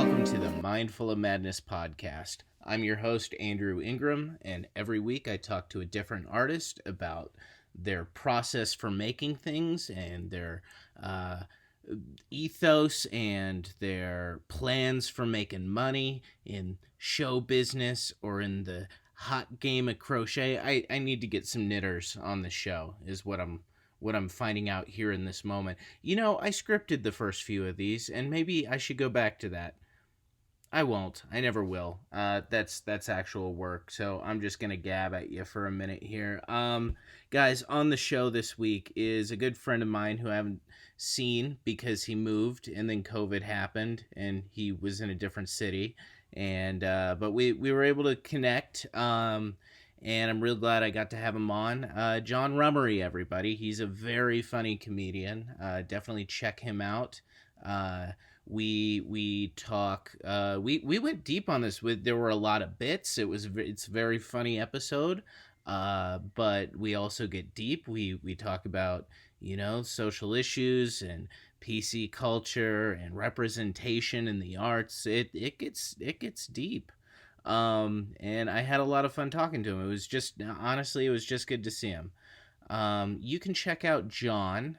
welcome to the Mindful of Madness podcast. I'm your host, Andrew Ingram, and every week I talk to a different artist about their process for making things and their ethos and their plans for making money in show business or in the hot game of crochet. I need to get some knitters on the show is what I'm finding out here in this moment. You know, I scripted the first few of these, and maybe I should go back to that. I won't. I never will. That's actual work, so I'm just going to gab at you for a minute here. Guys, on the show this week is a good friend of mine who I haven't seen because he moved, and then COVID happened, and he was in a different city. And but we were able to connect, and I'm real glad I got to have him on. John Rumery, everybody. He's a very funny comedian. Definitely check him out. We talk. We went deep on this. There were a lot of bits. It's a very funny episode. But we also get deep. We talk about social issues and PC culture and representation in the arts. It gets deep. And I had a lot of fun talking to him. It was just good to see him. You can check out John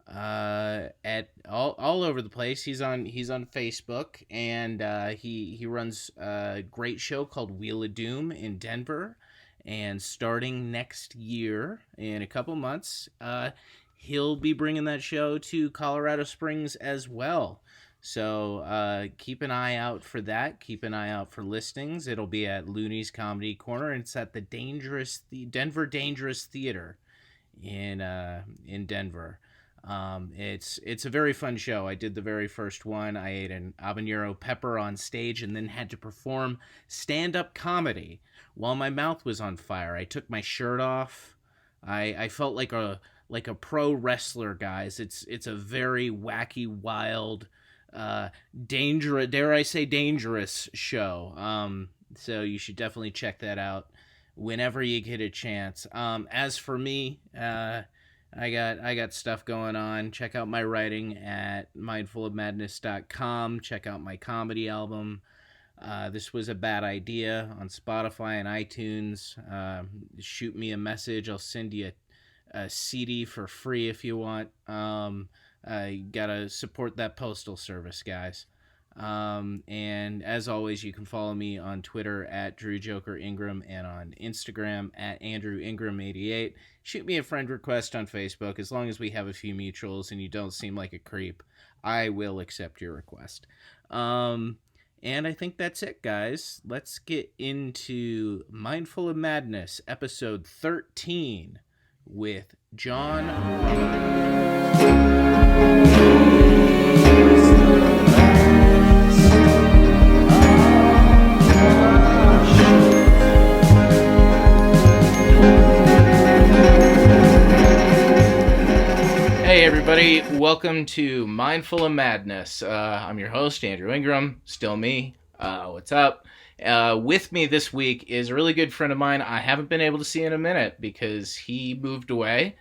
at all over the place. He's on Facebook, and he runs a great show called Wheel of Doom in Denver. And starting next year, in a couple months, he'll be bringing that show to Colorado Springs as well. So keep an eye out for that. Keep an eye out for listings. It'll be at Looney's Comedy Corner. And it's at the Denver Dangerous Theater in Denver. It's a very fun show. I did the very first one. I ate an habanero pepper on stage and then had to perform stand-up comedy while my mouth was on fire. I took my shirt off. I felt like a pro wrestler, guys. It's a very wacky, wild, dangerous, dare I say dangerous show. So you should definitely check that out whenever you get a chance. As for me, I got stuff going on. Check out my writing at mindfulofmadness.com. Check out my comedy album. This Was a Bad Idea on Spotify and iTunes. Shoot me a message. I'll send you a CD for free if you want. You gotta support that postal service, guys. And as always, you can follow me on Twitter at DrewJokerIngram and on Instagram at AndrewIngram88. Shoot me a friend request on Facebook. As long as we have a few mutuals and you don't seem like a creep, I will accept your request. And I think that's it, guys. Let's get into Mindful of Madness, episode 13 with John Rumery. Hey everybody, welcome to Mindful of Madness. I'm your host, Andrew Ingram, still me. What's up? With me this week is a really good friend of mine I haven't been able to see in a minute because he moved away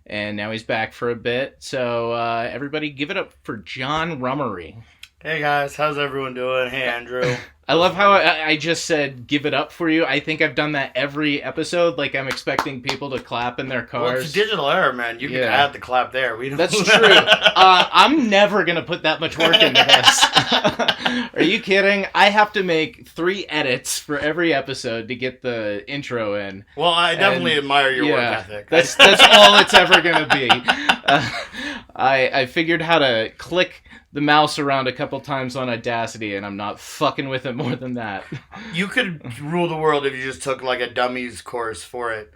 and now he's back for a bit. So everybody give it up for John Rumery. Hey guys, how's everyone doing? Hey Andrew. I love how I just said give it up for you. I think I've done that every episode. Like I'm expecting people to clap in their cars. Well, it's a digital era, man. You can add the clap there. That's true. I'm never going to put that much work into this. Are you kidding? I have to make 3 edits for every episode to get the intro in. Well, I definitely admire your work ethic. That's all it's ever going to be. I figured how to click the mouse around a couple times on Audacity, and I'm not fucking with it more than that. You could rule the world if you just took like a dummies course for it.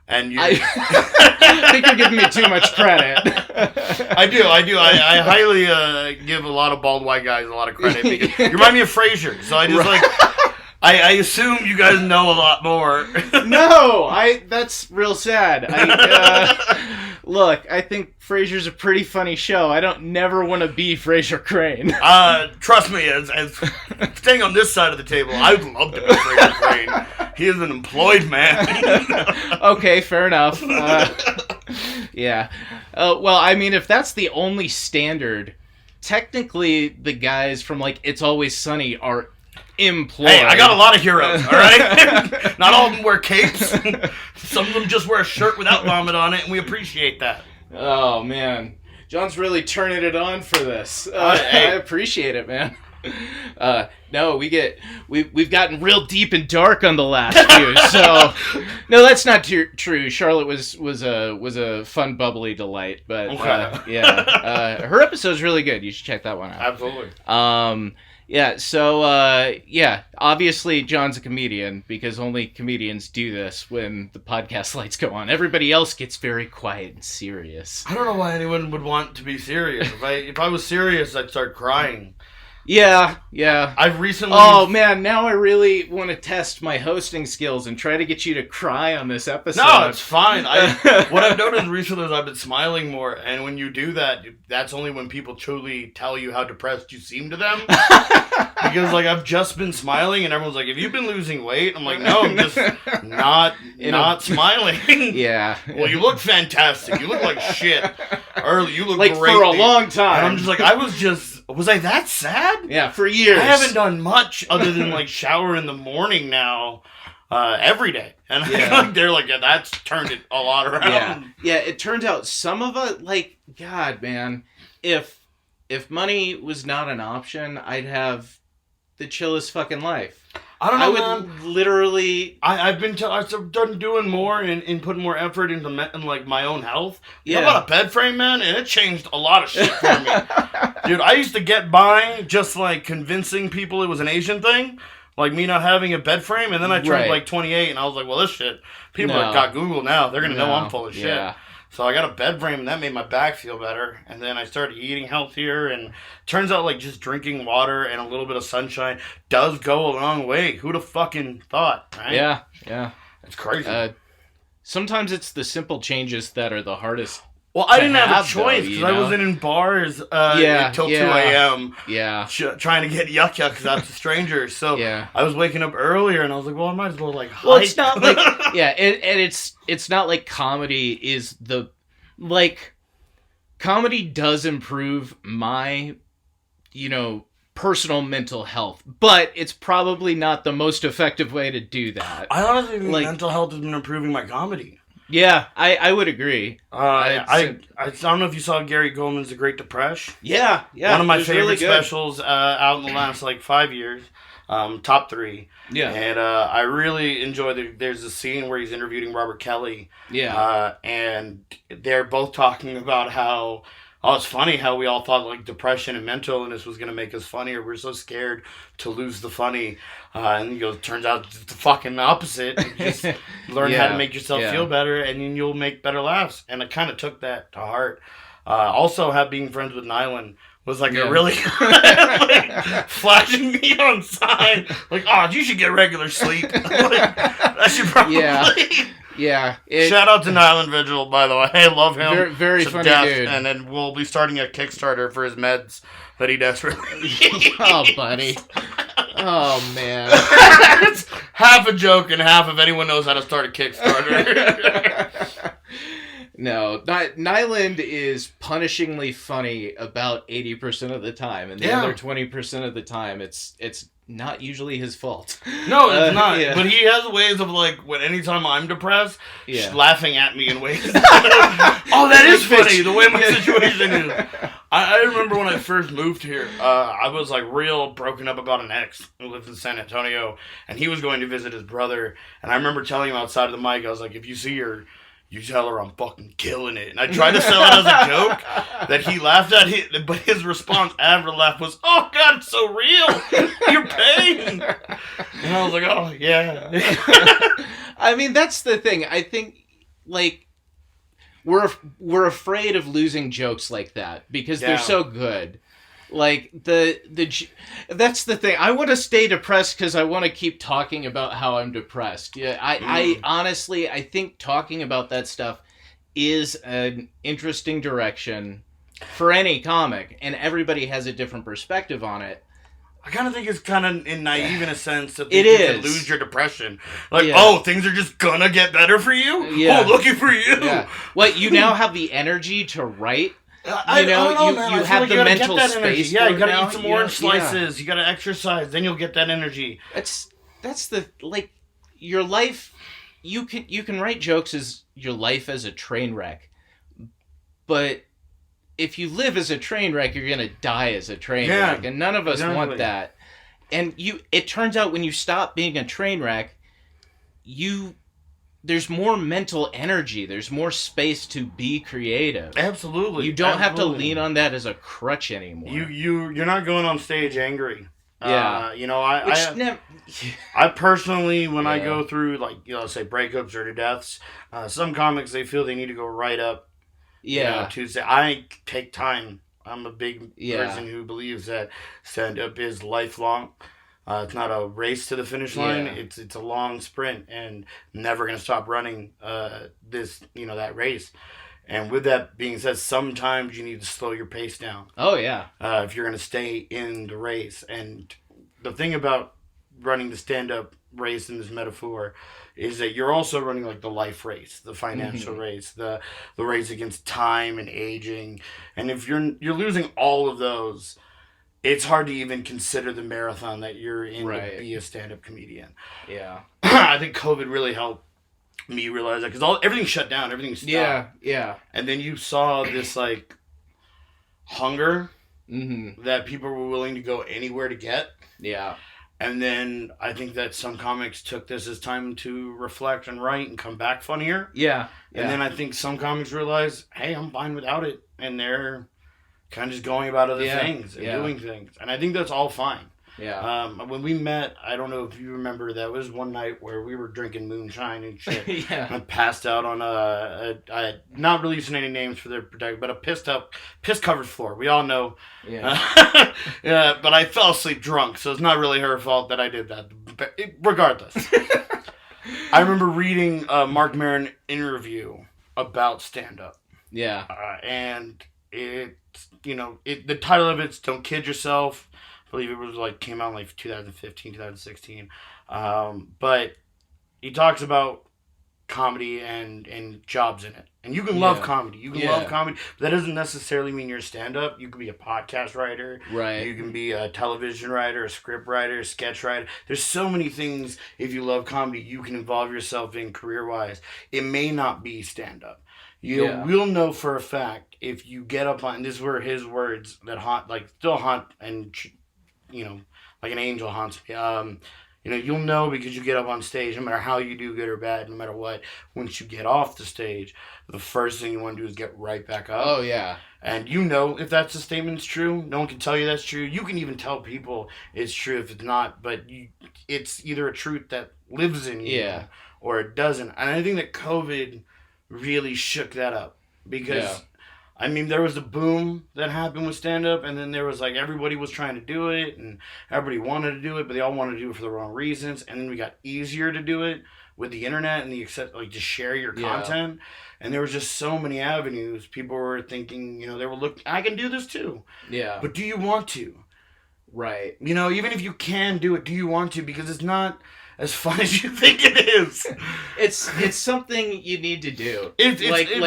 And I think you're giving me too much credit. I do. I highly give a lot of bald white guys a lot of credit because you remind me of Frasier. So I just I assume you guys know a lot more. No, that's real sad. Look, I think Frasier's a pretty funny show. I don't never want to be Frasier Crane. Trust me, as staying on this side of the table, I would love to be Frasier Crane. He is an employed man. Okay, fair enough. Yeah. Well, I mean, if that's the only standard technically the guys from like It's Always Sunny are employed. Hey, I got a lot of heroes, all right? Not all of them wear capes. Some of them just wear a shirt without vomit on it, and we appreciate that. Oh, man. John's really turning it on for this. I appreciate it, man. No, we've gotten real deep and dark on the last few. So, no, that's not true. Charlotte was a fun, bubbly delight. But Okay. her episode's really good. You should check that one out. Absolutely. Yeah, so, obviously John's a comedian because only comedians do this when the podcast lights go on. Everybody else gets very quiet and serious. I don't know why anyone would want to be serious. If I was serious, I'd start crying. Yeah. I've recently... Oh, man, now I really want to test my hosting skills and try to get you to cry on this episode. No, it's fine. What I've noticed recently is I've been smiling more, and when you do that, that's only when people truly tell you how depressed you seem to them. Because, like, I've just been smiling, and everyone's like, have you been losing weight? I'm like, no, I'm just not smiling. Yeah. Well, you look fantastic. You look like shit. Early, you look like great. For a long time. And I'm just like, was I that sad? Yeah, for years. I haven't done much other than, like, shower in the morning now. Every day. And I feel like they're like, that's turned it a lot around. Yeah, it turned out some of it, like, God, man, if money was not an option, I'd have the chillest fucking life. I don't know, I would literally... I've done doing more and putting more effort into like my own health. Yeah. I bought a bed frame, man, and it changed a lot of shit for me. Dude, I used to get by just like convincing people it was an Asian thing. Like me not having a bed frame, and then I turned like 28, and I was like, well, this shit, people have got Google now. They're going to know I'm full of shit. Yeah. So I got a bed frame, and that made my back feel better. And then I started eating healthier, and turns out like just drinking water and a little bit of sunshine does go a long way. Who'd have fucking thought, right? Yeah. It's crazy. Sometimes it's the simple changes that are the hardest. Well, I didn't have a choice because I wasn't in bars until 2 a.m. Yeah. Trying to get yuck because out to strangers. So I was waking up earlier and I was like, well, I might as well like hike. Well, it's not like it's not like comedy is the comedy does improve my personal mental health, but it's probably not the most effective way to do that. I honestly think mental health has been improving my comedy. Yeah, I would agree. I don't know if you saw Gary Goldman's The Great Depression. Yeah. One of my favorite specials out in the last 5 years. Top 3. Yeah. And I really enjoy there's a scene where he's interviewing Robert Kelly. Yeah. And they're both talking about how... Oh, it's funny how we all thought like depression and mental illness was going to make us funnier. We're so scared to lose the funny. And he goes, turns out it's the fucking opposite. You just learn how to make yourself feel better and then you'll make better laughs. And I kind of took that to heart. Also, being friends with Nyland was like a really flashing neon sign. Like, oh, you should get regular sleep. That should probably... Yeah. Shout out to Nyland Vigil, by the way. I love him. Very funny dude. And then we'll be starting a Kickstarter for his meds that he desperately needs. Oh, buddy. Oh, man. It's half a joke and half if anyone knows how to start a Kickstarter. No, Nyland is punishingly funny about 80% of the time, and the other 20% of the time, it's not usually his fault. No, it's not. Yeah. But he has ways of anytime I'm depressed, just laughing at me in ways. Oh, that is funny. The way my situation is. I remember when I first moved here, I was real broken up about an ex who lived in San Antonio, and he was going to visit his brother. And I remember telling him outside of the mic, I was like, if you see her, you tell her I'm fucking killing it. And I tried to sell it as a joke that he laughed at, but his response after the laugh was, oh, God, it's so real. You're paying. And I was like, oh, yeah. I mean, that's the thing. I think, we're afraid of losing jokes like that because they're so good. That's the thing. I want to stay depressed because I want to keep talking about how I'm depressed. Yeah, I honestly, I think talking about that stuff is an interesting direction for any comic, and everybody has a different perspective on it. I kind of think it's kind of naive in a sense that you can lose your depression. Oh, things are just gonna get better for you? Yeah. Oh, looky for you. Yeah. Well, you now have the energy to write. I don't know, man. You have the mental space. Yeah, you gotta eat some orange slices. You gotta exercise. Then you'll get that energy. That's the your life. You can write jokes as your life as a train wreck, but if you live as a train wreck, you're gonna die as a train wreck, and none of us want that. And it turns out when you stop being a train wreck, there's more mental energy. There's more space to be creative. Absolutely. You don't have to lean on that as a crutch anymore. You're not going on stage angry. Yeah. I personally, when I go through, like, say breakups or deaths, some comics, they feel they need to go right up. Yeah. To say, I take time. I'm a big person who believes that stand-up is lifelong. It's not a race to the finish line. Yeah. It's a long sprint, and never going to stop running that race. And with that being said, sometimes you need to slow your pace down. Oh, yeah. If you're going to stay in the race. And the thing about running the stand-up race in this metaphor is that you're also running like the life race, the financial race, the race against time and aging. And if you're losing all of those, it's hard to even consider the marathon that you're in to be a stand-up comedian. Yeah. I think COVID really helped me realize that, because everything shut down, everything stopped. Yeah. And then you saw this like hunger that people were willing to go anywhere to get. Yeah. And then I think that some comics took this as time to reflect and write and come back funnier. Yeah. And then I think some comics realize, hey, I'm fine without it. And they're kind of just going about other things and doing things. And I think that's all fine. Yeah. When we met, I don't know if you remember, that was one night where we were drinking moonshine and shit. Yeah. I passed out on not releasing any names for their protection, but a piss covered floor. We all know. Yeah. But I fell asleep drunk, so it's not really her fault that I did that. But regardless. I remember reading a Mark Maron interview about stand-up. Yeah. And the title of it's Don't Kid Yourself. I believe it was came out in 2015, 2016. But he talks about comedy and jobs in it. And you can love comedy. You can love comedy. But that doesn't necessarily mean you're a stand-up. You can be a podcast writer. Right. You can be a television writer, a script writer, a sketch writer. There's so many things, if you love comedy, you can involve yourself in career-wise. It may not be stand-up. You will know for a fact if you get up on, and these were his words that still haunt, and like an angel haunts me. You'll know because you get up on stage, no matter how you do, good or bad, no matter what. Once you get off the stage, the first thing you want to do is get right back up. Oh yeah. And if that's a statement's true. No one can tell you that's true. You can even tell people it's true if it's not, but it's either a truth that lives in you, or it doesn't. And I think that COVID really shook that up, because there was a boom that happened with stand-up, and then there was everybody was trying to do it, and everybody wanted to do it, but they all wanted to do it for the wrong reasons. And then we got easier to do it with the internet and to share your content. And there was just so many avenues. People were thinking, they were looking, I can do this too. Yeah. But do you want to? Right. Even if you can do it, do you want to? Because it's not as fun as you think it is. It's something you need to do. It's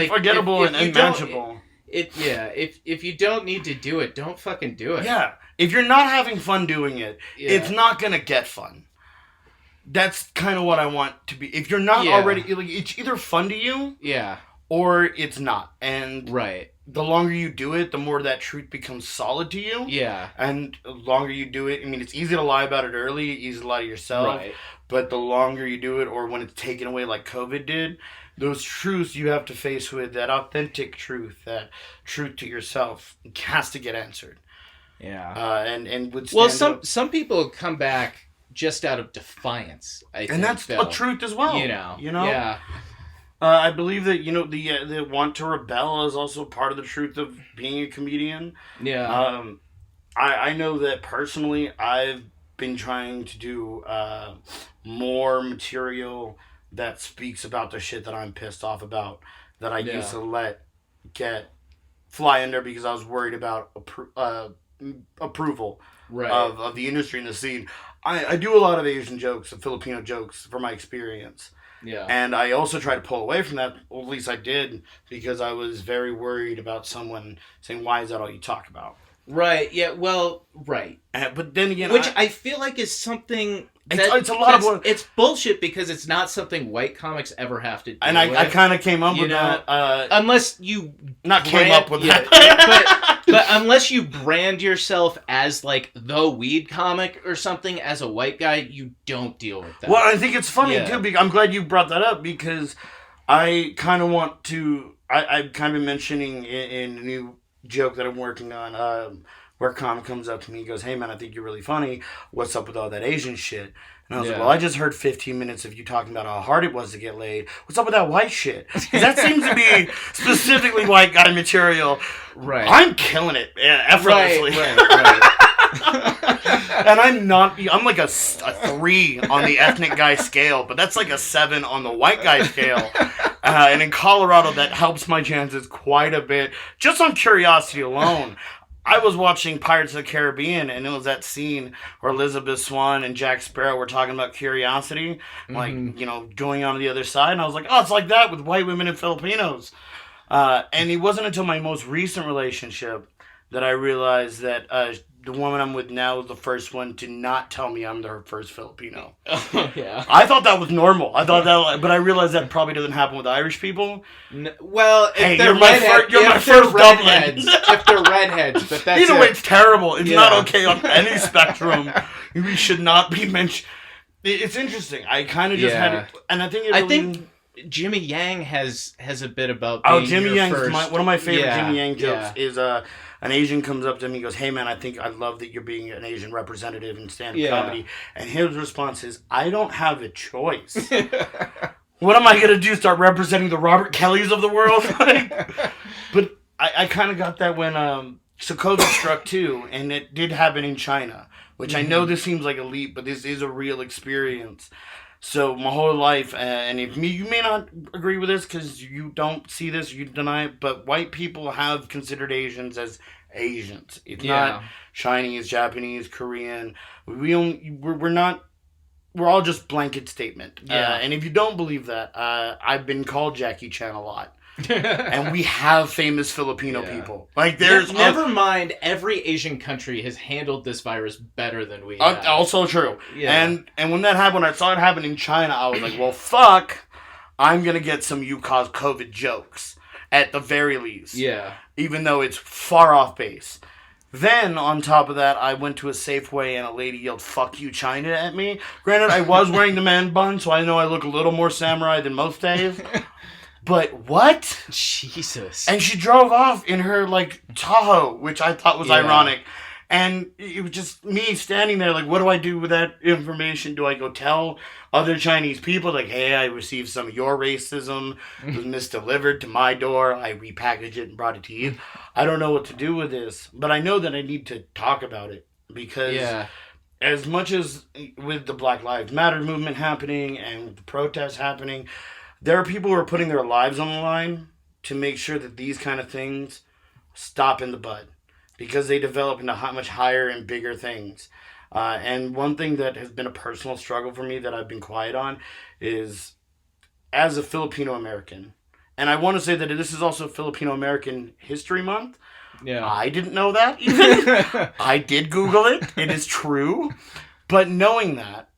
forgettable and manageable. If you don't need to do it, don't fucking do it. Yeah. If you're not having fun doing it, it's not gonna get fun. That's kind of what I want to be. If you're not already, it's either fun to you, or it's not. And the longer you do it, the more that truth becomes solid to you. Yeah. And the longer you do it, it's easy to lie about it early, easy to lie to yourself. Right. But the longer you do it, or when it's taken away like COVID did, those truths you have to face with, that authentic truth, that truth to yourself, has to get answered. Yeah. And with some people come back just out of defiance. I think, and that's a truth as well. Yeah. I believe that the want to rebel is also part of the truth of being a comedian. Yeah. I know that personally, I've been trying to do more material that speaks about the shit that I'm pissed off about, that I used to let fly under because I was worried about approval of the industry and the scene. I do a lot of Asian jokes and Filipino jokes from my experience. Yeah. And I also tried to pull away from that, or at least I did, because I was very worried about someone saying, why is that all you talk about? Right, yeah, well, right. But then again... Which I feel like is something... It's a lot of... It's bullshit because it's not something white comics ever have to do. And I kind of came up with that. Unless you... came up with that. But unless you brand yourself as, like, the weed comic or something as a white guy, you don't deal with that. Well, I think it's funny, too. Because I'm glad you brought that up, because I kind of want to... I've kind of been mentioning in a new joke that I'm working on, where a comic comes up to me and goes, hey, man, I think you're really funny. What's up with all that Asian shit? And I was like, well, I just heard 15 minutes of you talking about how hard it was to get laid. What's up with that white shit? Because that seems to be specifically white guy material. Right. I'm killing it effortlessly. Right. And I'm like a 3 on the ethnic guy scale, but that's like a 7 on the white guy scale. And in Colorado, that helps my chances quite a bit, just on curiosity alone. I was watching Pirates of the Caribbean, and it was that scene where Elizabeth Swann and Jack Sparrow were talking about curiosity, like, going on to the other side. And I was like, oh, it's like that with white women and Filipinos. And it wasn't until my most recent relationship that I realized that the woman I'm with now is the first one to not tell me I'm their first Filipino. Oh, yeah. I thought that was normal. But I realized that probably doesn't happen with Irish people. Well, if hey, they're you're my first Dublin. If they're redheads, but that's either way, it's terrible. It's not okay on any spectrum. We should not be mentioned. It's interesting. I kind of just had it, and I think I think Jimmy Yang has a bit about. Jimmy Yang's one of my favorite Jimmy Yang jokes is an Asian comes up to me and goes, hey man, I love that you're being an Asian representative in stand-up comedy. And his response is, I don't have a choice. What am I going to do, start representing the Robert Kellys of the world? But I kind of got that when so COVID struck too, and it did happen in China, which I know this seems like a leap, but this is a real experience. So my whole life, and you may not agree with this because you don't see this, you deny it, but white people have considered Asians as Asians. It's not Chinese, Japanese, Korean. We're not. We're all just blanket statement. And if you don't believe that, I've been called Jackie Chan a lot. And we have famous Filipino people. Like there's never mind. Every Asian country has handled this virus better than we have. Also true. Yeah. And when that happened, when I saw it happen in China, I was like, well, fuck. I'm gonna get some "you caused COVID" jokes at the very least. Yeah. Even though it's far off base. Then, on top of that, I went to a Safeway and a lady yelled, "Fuck you, China," at me. Granted, I was wearing the man bun, so I know I look a little more samurai than most days. But what? Jesus. And she drove off in her, like, Tahoe, which I thought was ironic. And it was just me standing there, like, what do I do with that information? Do I go tell other Chinese people, like, hey, I received some of your racism. It was misdelivered to my door. I repackaged it and brought it to you. I don't know what to do with this. But I know that I need to talk about it. Because as much as with the Black Lives Matter movement happening and the protests happening, there are people who are putting their lives on the line to make sure that these kind of things stop in the bud. Because they develop into much higher and bigger things. And one thing that has been a personal struggle for me that I've been quiet on is, as a Filipino American, and I want to say that this is also Filipino American History Month. Yeah. I didn't know that even. I did Google it. It is true. But knowing that,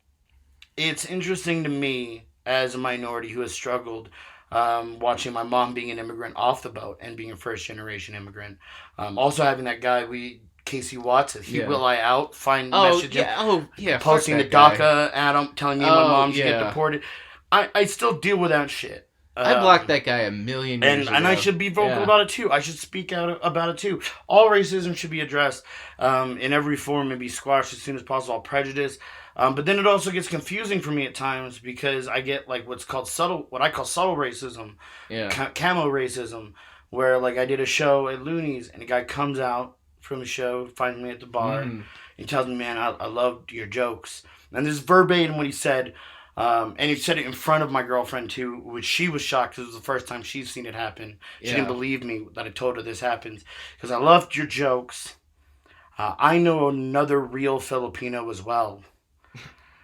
it's interesting to me as a minority who has struggled watching my mom being an immigrant off the boat and being a first-generation immigrant. Also having that guy, Casey Watts, Will I Out, messaging, posting the DACA at him, telling me and my mom should get deported. I still deal with that shit. I blocked that guy a million years ago. And I should be vocal about it too. I should speak out about it too. All racism should be addressed in every form and be squashed as soon as possible. All prejudice. But then it also gets confusing for me at times because I get like what I call subtle racism, camo racism, where like I did a show at Looney's and a guy comes out from the show, finds me at the bar, he tells me, man, I loved your jokes. And this is verbatim what he said, and he said it in front of my girlfriend too, which she was shocked because it was the first time she's seen it happen. She didn't believe me that I told her this happens. Because I loved your jokes. I know another real Filipino as well.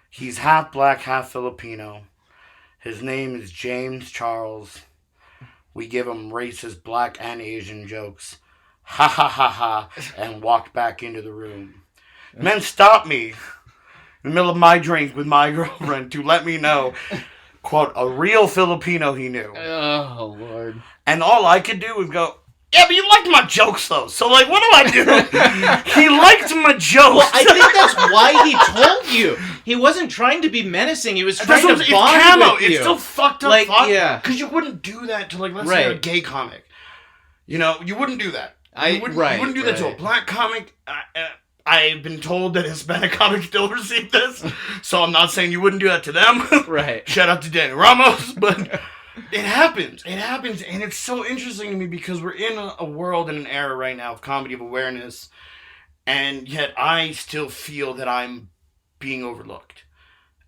He's half black, half Filipino. His name is James Charles. We give him racist black and Asian jokes. Ha ha ha ha. And walked back into the room. Men stopped me in the middle of my drink with my girlfriend to let me know, quote, a real Filipino he knew. Oh, Lord. And all I could do was go, yeah, but you liked my jokes, though. So, like, what do I do? He liked my jokes. Well, I think that's why he told you. He wasn't trying to be menacing. He was trying to bond it's camo. with you. It's still fucked up. Like, yeah. Because you wouldn't do that to, like, let's say a gay comic. You know, you wouldn't do that. You wouldn't do that to a black comic. I've been told that Hispanic comics still receive this. So I'm not saying you wouldn't do that to them. Right. Shout out to Danny Ramos. But... It happens, and it's so interesting to me because we're in a world and an era right now of comedy of awareness, and yet I still feel that I'm being overlooked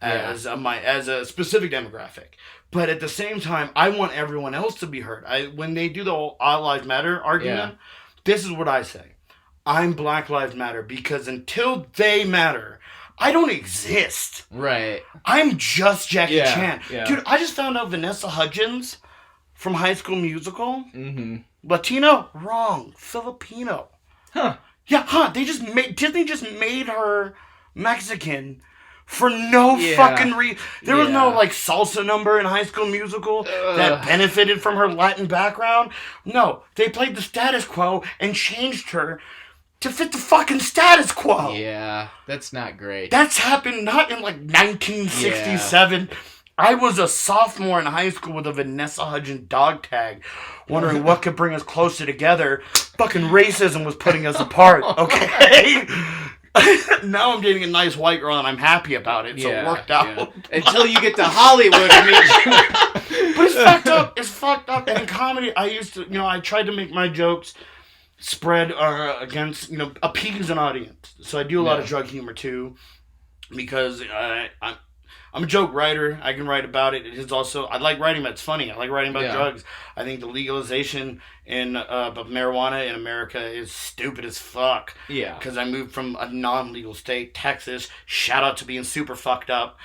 as a specific demographic. But at the same time, I want everyone else to be heard. When they do the whole All Lives Matter argument, this is what I say. I'm Black Lives Matter because until they matter, I don't exist. Right. I'm just Jackie Chan. Yeah. Dude, I just found out Vanessa Hudgens from High School Musical. Mm-hmm. Latino? Wrong. Filipino. Huh. Yeah, Disney just made her Mexican for no fucking reason. There was no, like, salsa number in High School Musical that benefited from her Latin background. No, they played the status quo and changed her to fit the fucking status quo. Yeah, that's not great. That's happened not in, like, 1967. Yeah. I was a sophomore in high school with a Vanessa Hudgens dog tag, wondering what could bring us closer together. Fucking racism was putting us apart, okay? Now I'm dating a nice white girl, and I'm happy about it, so it worked out. Yeah. Until you get to Hollywood and meet But it's fucked up. It's fucked up. And in comedy, I tried to make my jokes spread against, appease an audience. So I do a lot of drug humor too, because I'm a joke writer. I can write about it. It is also, I like writing about it's funny. I like writing about drugs. I think the legalization of marijuana in America is stupid as fuck. Yeah. Because I moved from a non-legal state, Texas. Shout out to being super fucked up.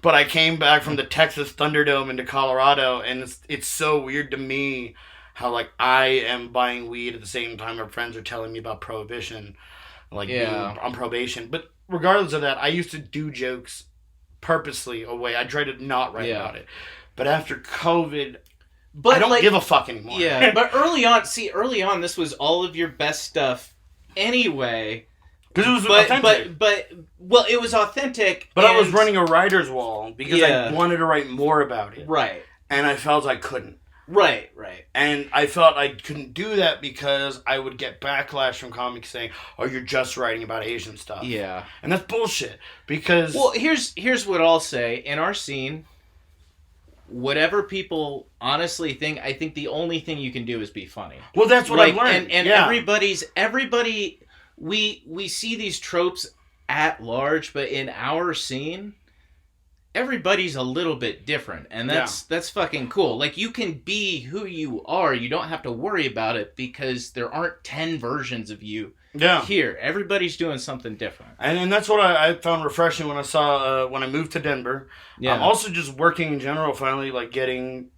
But I came back from the Texas Thunderdome into Colorado, and it's so weird to me how, like, I am buying weed at the same time my friends are telling me about prohibition, like, being on probation. But regardless of that, I used to do jokes purposely away. I tried to not write about it. But after COVID, I don't give a fuck anymore. Yeah, but early on, this was all of your best stuff anyway. Because it was authentic. But it was authentic. But I was running a writer's wall because I wanted to write more about it. Right. And I felt I couldn't. Right. And I felt I couldn't do that because I would get backlash from comics saying, "Oh, you're just writing about Asian stuff." Yeah. And that's bullshit. Because here's what I'll say. In our scene, whatever people honestly think, I think the only thing you can do is be funny. Well, that's what I've learned. And everybody we see these tropes at large, but in our scene, everybody's a little bit different, and that's fucking cool. Like, you can be who you are. You don't have to worry about it because there aren't 10 versions of you here. Everybody's doing something different. And that's what I found refreshing when I saw, when I moved to Denver. Yeah. Also just working in general, finally, like, getting,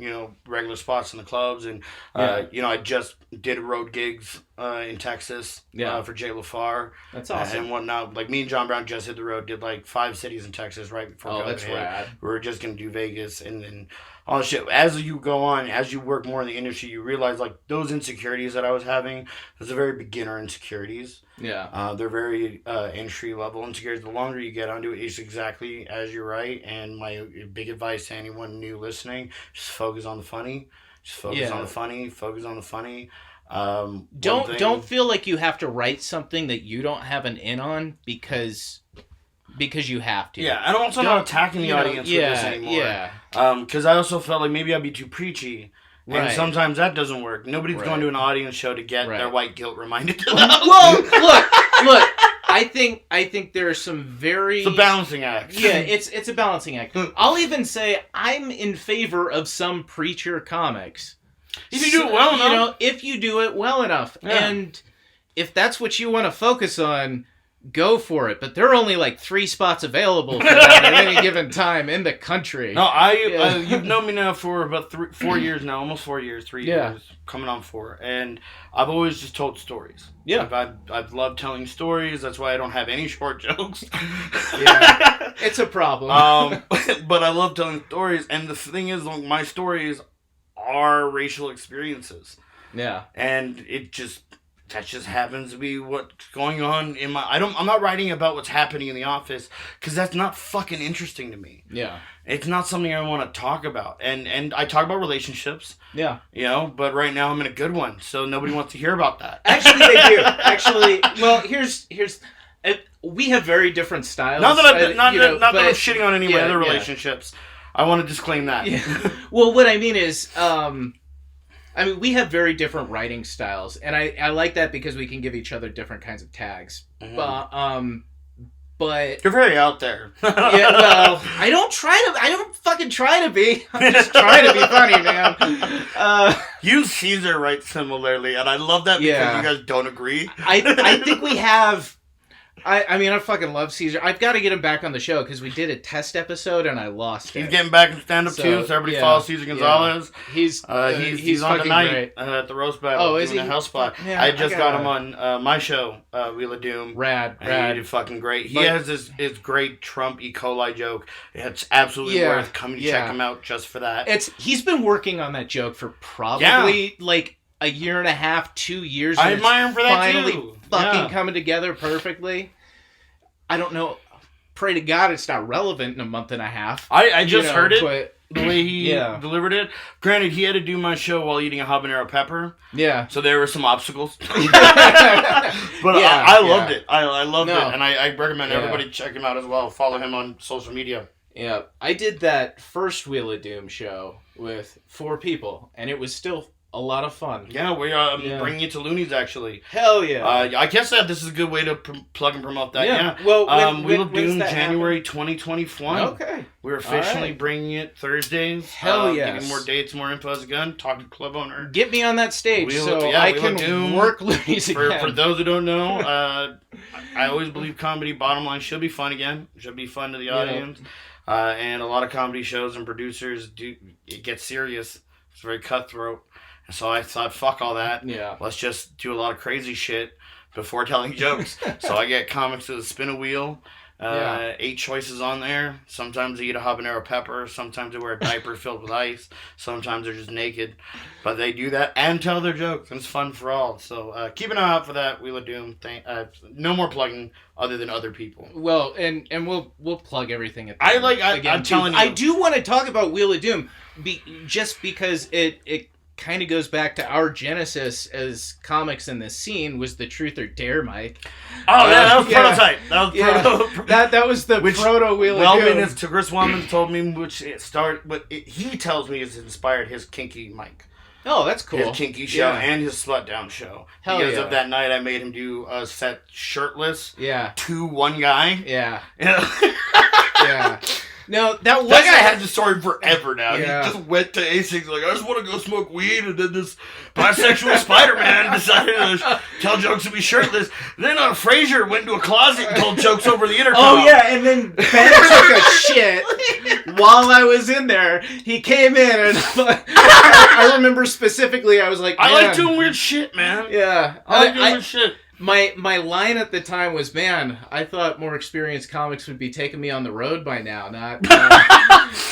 regular spots in the clubs. And, I just did road gigs in Texas for Jay LaFar. That's awesome. And whatnot. Like, me and John Brown just hit the road, did, like, 5 cities in Texas right before COVID. Oh, that's rad. We were just going to do Vegas, and then all the shit. As you go on, as you work more in the industry, you realize, like, those insecurities that I was having, those are very beginner insecurities. Yeah. They're very entry-level insecurities. The longer you get onto it, it's exactly as you're right. And my big advice to anyone new listening, just focus on the funny. Just focus on the funny. Focus on the funny. Don't feel like you have to write something that you don't have an in on because you have to. Yeah, and I'm also not attacking the audience with this anymore. Yeah. Because I also felt like maybe I'd be too preachy. And sometimes that doesn't work. Nobody's going to an audience show to get their white guilt reminded to them. Well, look. I think there are some very... It's a balancing act. Yeah, it's a balancing act. I'll even say I'm in favor of some preacher comics. If you do it well enough. If you do it well enough. Yeah. And if that's what you want to focus on, go for it. But there are only like 3 spots available for that at any given time in the country. No, you've known me now for about 4 years now, almost 4 years, 3 years, coming on 4, and I've always just told stories. Yeah, I've loved telling stories. That's why I don't have any short jokes. Yeah, it's a problem. But I love telling stories, and the thing is, like, my stories are racial experiences. Yeah, and that just happens to be what's going on in my. I'm not writing about what's happening in the office because that's not fucking interesting to me. Yeah, it's not something I want to talk about, and I talk about relationships. Yeah, but right now I'm in a good one, so nobody wants to hear about that. Actually, they do. Actually, well, here's. We have very different styles. Not that I'm shitting on any of my other relationships. I want to disclaim that. Yeah. Well, what I mean is, we have very different writing styles, and I like that because we can give each other different kinds of tags. Mm-hmm. But you're very out there. Yeah, well, I don't fucking try to be. I'm just trying to be funny, man. You and Caesar write similarly, and I love that because you guys don't agree. I think we have. I fucking love Caesar. I've got to get him back on the show because we did a test episode and I lost it. He's getting back in stand-up too, so everybody follow Caesar Gonzalez. Yeah. He's on tonight great. At the Roast Battle. Oh, is he? A hell spot. Yeah, I just got him on my show, Wheel of Doom. Rad. He did fucking great. He has his great Trump E. coli joke. It's absolutely worth coming to check him out just for that. He's been working on that joke for probably like a year and a half, 2 years. I admire him for that too. Finally fucking coming together perfectly. I don't know. Pray to God it's not relevant in a month and a half. I just heard it. But the way he delivered it. Granted, he had to do my show while eating a habanero pepper. Yeah. So there were some obstacles. But I loved it. I loved it. And I recommend everybody check him out as well. Follow him on social media. Yeah. I did that first Wheel of Doom show with 4 people, and it was still a lot of fun. Yeah, we are bringing it to Looney's, actually. Hell yeah. I guess that this is a good way to plug and promote that. Yeah. Well, Wheel of Doom, January 2021. Okay. We're officially bringing it Thursdays. Hell yeah. Giving more dates, more info as a gun. Talk to the club owner. Get me on that stage I can work Looney's again. For those who don't know, I always believe comedy, bottom line, should be fun again. Should be fun to the audience. And a lot of comedy shows and producers it gets serious. It's very cutthroat. So I thought, fuck all that. Yeah. Let's just do a lot of crazy shit before telling jokes. So I get comics to spin a wheel. 8 choices on there. Sometimes they eat a habanero pepper. Sometimes they wear a diaper filled with ice. Sometimes they're just naked. But they do that and tell their jokes. And it's fun for all. So keep an eye out for that Wheel of Doom thing. No more plugging other than other people. Well, and we'll plug everything at the I'm telling you. I do want to talk about Wheel of Doom just because it kind of goes back to our genesis as comics in this scene was the Truth or Dare mic. Oh, that was prototype. That was the proto Wheel of Doom. Chris Wellman told me he tells me it's inspired his kinky mic. Oh, that's cool. His kinky show and his slut down show. Because of that night, I made him do a set shirtless. Yeah. To one guy. Yeah. Yeah. No, that guy had the story forever now. Yeah. He just went to A6 like, I just want to go smoke weed, and then this bisexual Spider-Man decided to tell jokes and be shirtless. Then Frasier went into a closet and told jokes over the intercom. Oh yeah, and then Ben took a shit while I was in there. He came in and I remember specifically I was like, I like doing weird shit, man. Yeah. I like doing weird shit. My line at the time was, man, I thought more experienced comics would be taking me on the road by now, not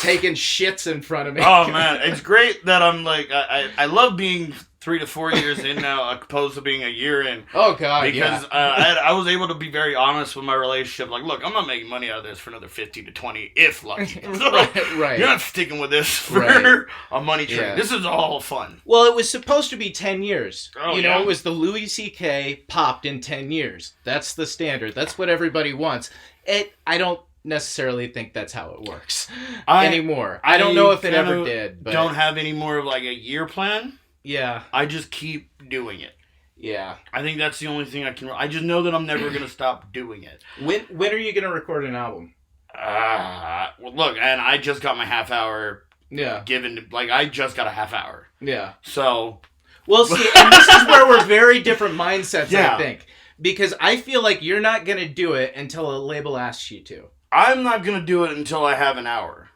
taking shits in front of me. Oh, man. It's great that I'm like, I love being 3 to 4 years in now, opposed to being a year in. Oh, God, because I was able to be very honest with my relationship. Like, look, I'm not making money out of this for another 15 to 20, if lucky. Right. You're not sticking with this for a money train. Yeah. This is all fun. Well, it was supposed to be 10 years. Oh, it was the Louis C.K. popped in 10 years. That's the standard. That's what everybody wants. I don't necessarily think that's how it works anymore. I don't know if it ever did. But don't have any more of like a year plan. Yeah. I just keep doing it. Yeah. I think that's the only thing I can... I just know that I'm never going to stop doing it. When are you going to record an album? Well, look, and I just got my half hour given... Like, I just got a half hour. Yeah. So... Well, see, and this is where we're very different mindsets, I think. Because I feel like you're not going to do it until a label asks you to. I'm not going to do it until I have an hour.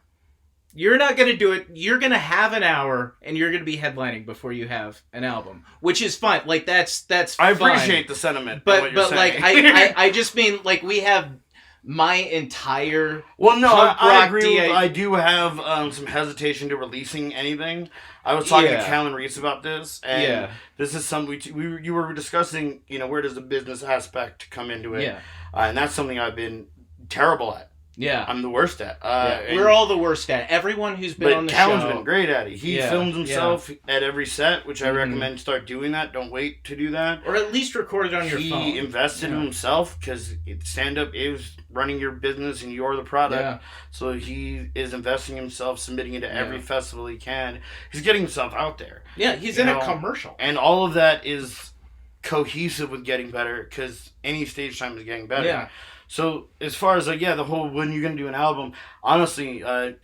You're not going to do it. You're going to have an hour, and you're going to be headlining before you have an album, which is fine. Like, that's I fine. appreciate the sentiment. But like, I just mean, like, we have my entire I agree. I do have some hesitation to releasing anything. I was talking to Callan Reese about this, and this is something you were discussing. You know, where does the business aspect come into it? Yeah, and that's something I've been terrible at. Yeah, I'm the worst at. We're all the worst at it. Everyone who's been on the Callan's show. Been great at it. He films himself at every set, which I recommend start doing that. Don't wait to do that. Or at least record it on your phone. He invested in himself because stand-up is running your business and you're the product. Yeah. So he is investing himself, submitting it to every festival he can. He's getting himself out there. Yeah, he's in a commercial. And all of that is cohesive with getting better because any stage time is getting better. Yeah. So as far as the whole when you're gonna do an album, honestly, I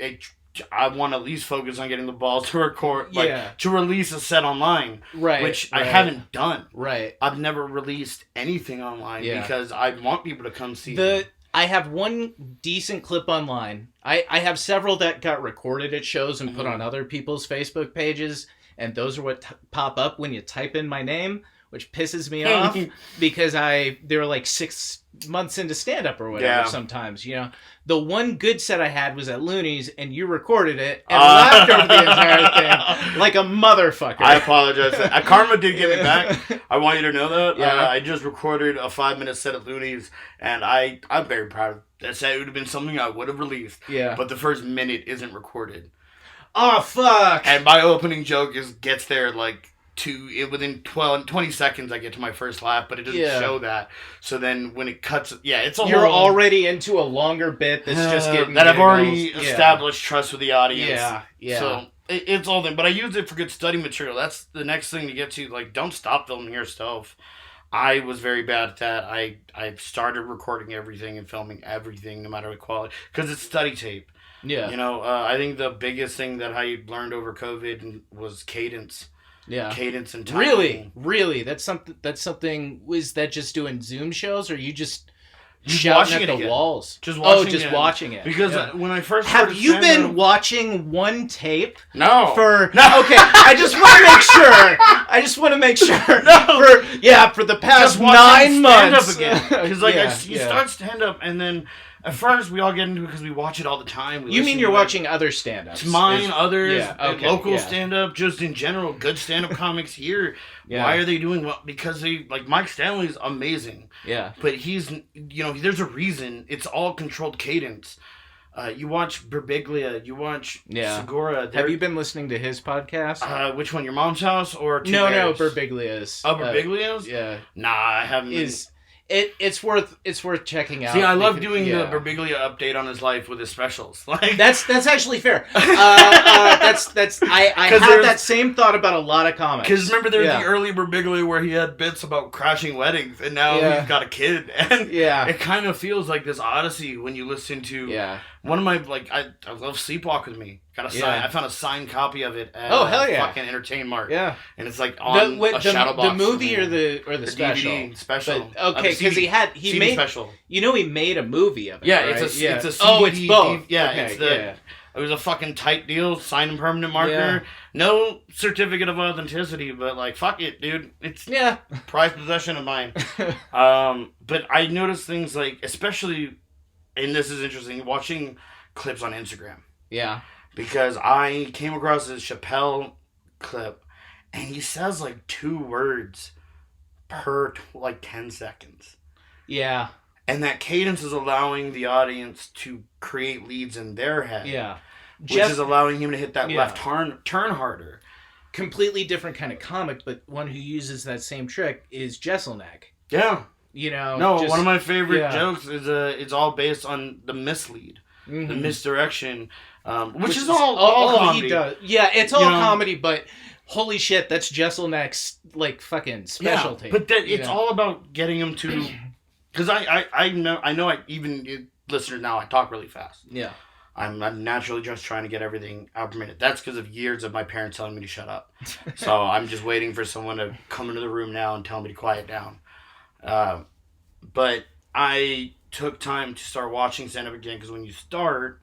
want to at least focus on getting the balls to record, to release a set online, which I haven't done. Right, I've never released anything online because I want people to come see me. I have one decent clip online. I have several that got recorded at shows and put on other people's Facebook pages, and those are what pop up when you type in my name, which pisses me off because they were like 6 months into stand-up or whatever sometimes, you know. The one good set I had was at Looney's, and you recorded it and laughed over the entire thing like a motherfucker. I apologize. Karma did get me back. I want you to know that. I just recorded a 5-minute set at Looney's, and I'm very proud of that set. It would have been something I would have released, but the first minute isn't recorded. Oh, fuck! And my opening joke gets there like... within 20 seconds I get to my first laugh, but it doesn't show that. So then when it cuts, it's a You're already into a longer bit that's just getting that I've already established trust with the audience. Yeah. So it's all thing, but I use it for good study material. That's the next thing to get to. Like, don't stop filming your stuff. I was very bad at that. I started recording everything and filming everything, no matter what quality, because it's study tape. Yeah. You know, I think the biggest thing that I learned over COVID was cadence. Yeah, cadence and timing. Really, that's something. Was that just doing Zoom shows, or you just shouting at the walls? Just watching it. Because when I first have you been watching one tape? No. No. Okay, I just want to make sure. No. For the past 9 months. Because you start stand up and then. At first, we all get into it because we watch it all the time. You mean you're watching other stand-ups? Mine, others, local stand-up, just in general, good stand-up comics here. Why are they doing well? Because Mike Stanley's amazing. Yeah. But he's, there's a reason. It's all controlled cadence. You watch Birbiglia, you watch Segura. Have you been listening to his podcast? Which one, Your Mom's House or Two No, Bears? Birbiglia's. Oh, Birbiglia's? Yeah. Nah, I haven't. It's worth checking out. See, I love doing the Birbiglia update on his life with his specials. That's actually fair. I have that same thought about a lot of comics. Because remember, there was the early Birbiglia where he had bits about crashing weddings, and now he's got a kid, and it kind of feels like this odyssey when you listen to one of my I love Sleepwalk With Me. I found a signed copy of it at fucking Entertain Mart. Yeah, and it's like on a shadow box. The movie or the special? DVD special. But, okay, because he made special. You know, he made a movie of it. Yeah, right? it's a CD. Oh, it's both. It was a fucking tight deal, signed and permanent marker. Yeah. No certificate of authenticity, but fuck it, dude. It's prized possession of mine. But I noticed things especially, and this is interesting, watching clips on Instagram. Yeah. Because I came across this Chappelle clip, and he says 2 words per 10 seconds. Yeah. And that cadence is allowing the audience to create leads in their head. Yeah. Which is allowing him to hit that left turn harder. Completely different kind of comic, but one who uses that same trick is Jesselneck. Yeah. You know. No, one of my favorite jokes is it's all based on the mislead, the misdirection. Which is all comedy. He does. Yeah, it's all comedy, but holy shit, that's Jesselneck's fucking specialty. But it's all about getting him to, because I know even listeners now, I talk really fast. Yeah, I'm naturally just trying to get everything out per minute. That's because of years of my parents telling me to shut up. So I'm just waiting for someone to come into the room now and tell me to quiet down. But I took time to start watching stand up again because when you start,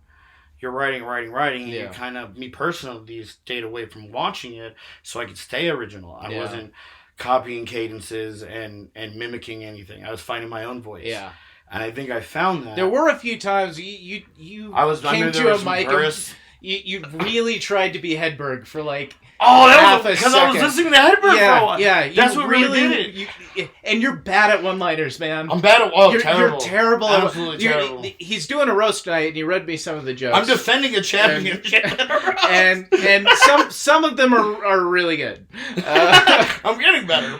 you're writing, and you kind of, me personally, stayed away from watching it so I could stay original. I wasn't copying cadences and mimicking anything. I was finding my own voice. Yeah. And I think I found that. There were a few times you came to a mic and you really tried to be Hedberg for like that was because I was listening to Hedberg for a while. Yeah, that's what really did it. And you're bad at one-liners, man. I'm bad at terrible. You're terrible. Absolutely terrible. He's doing a roast tonight, and he read me some of the jokes. I'm defending a championship. And some of them are really good. I'm getting better.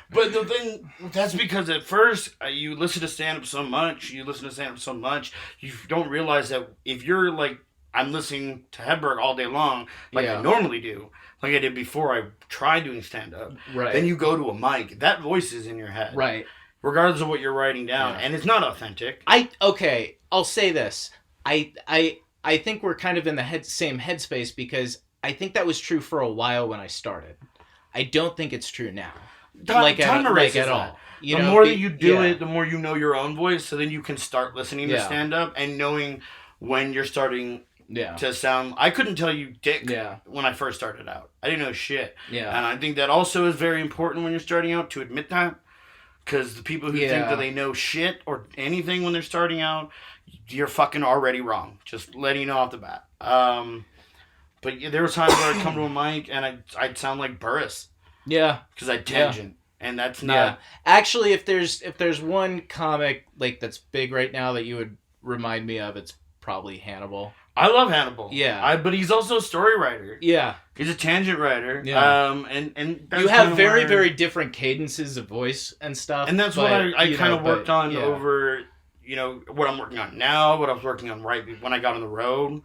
But the thing, that's because at first, you listen to stand-up so much, you don't realize that if you're like, I'm listening to Hedberg all day long, like I normally do, like I did before I tried doing stand-up, then you go to a mic, that voice is in your head. Right. Regardless of what you're writing down, and it's not authentic. I'll say this. I think we're kind of in the same headspace because I think that was true for a while when I started. I don't think it's true now. Time erases at all. That. The more that you do it, the more you know your own voice, so then you can start listening to stand-up and knowing when you're starting to sound... I couldn't tell you dick when I first started out. I didn't know shit. Yeah. And I think that also is very important when you're starting out to admit that, because the people who think that they know shit or anything when they're starting out, you're fucking already wrong. Just letting you know off the bat. But there were times where I'd come to a mic and I'd sound like Burris. Yeah, because I tangent, and that's not. Yeah, actually, if there's one comic like that's big right now that you would remind me of, it's probably Hannibal. I love Hannibal. Yeah, but he's also a story writer. Yeah, he's a tangent writer. Yeah, and you have very very different cadences of voice and stuff. And that's what I kind of worked on over. You know, what I'm working on now, what I was working on when I got on the road,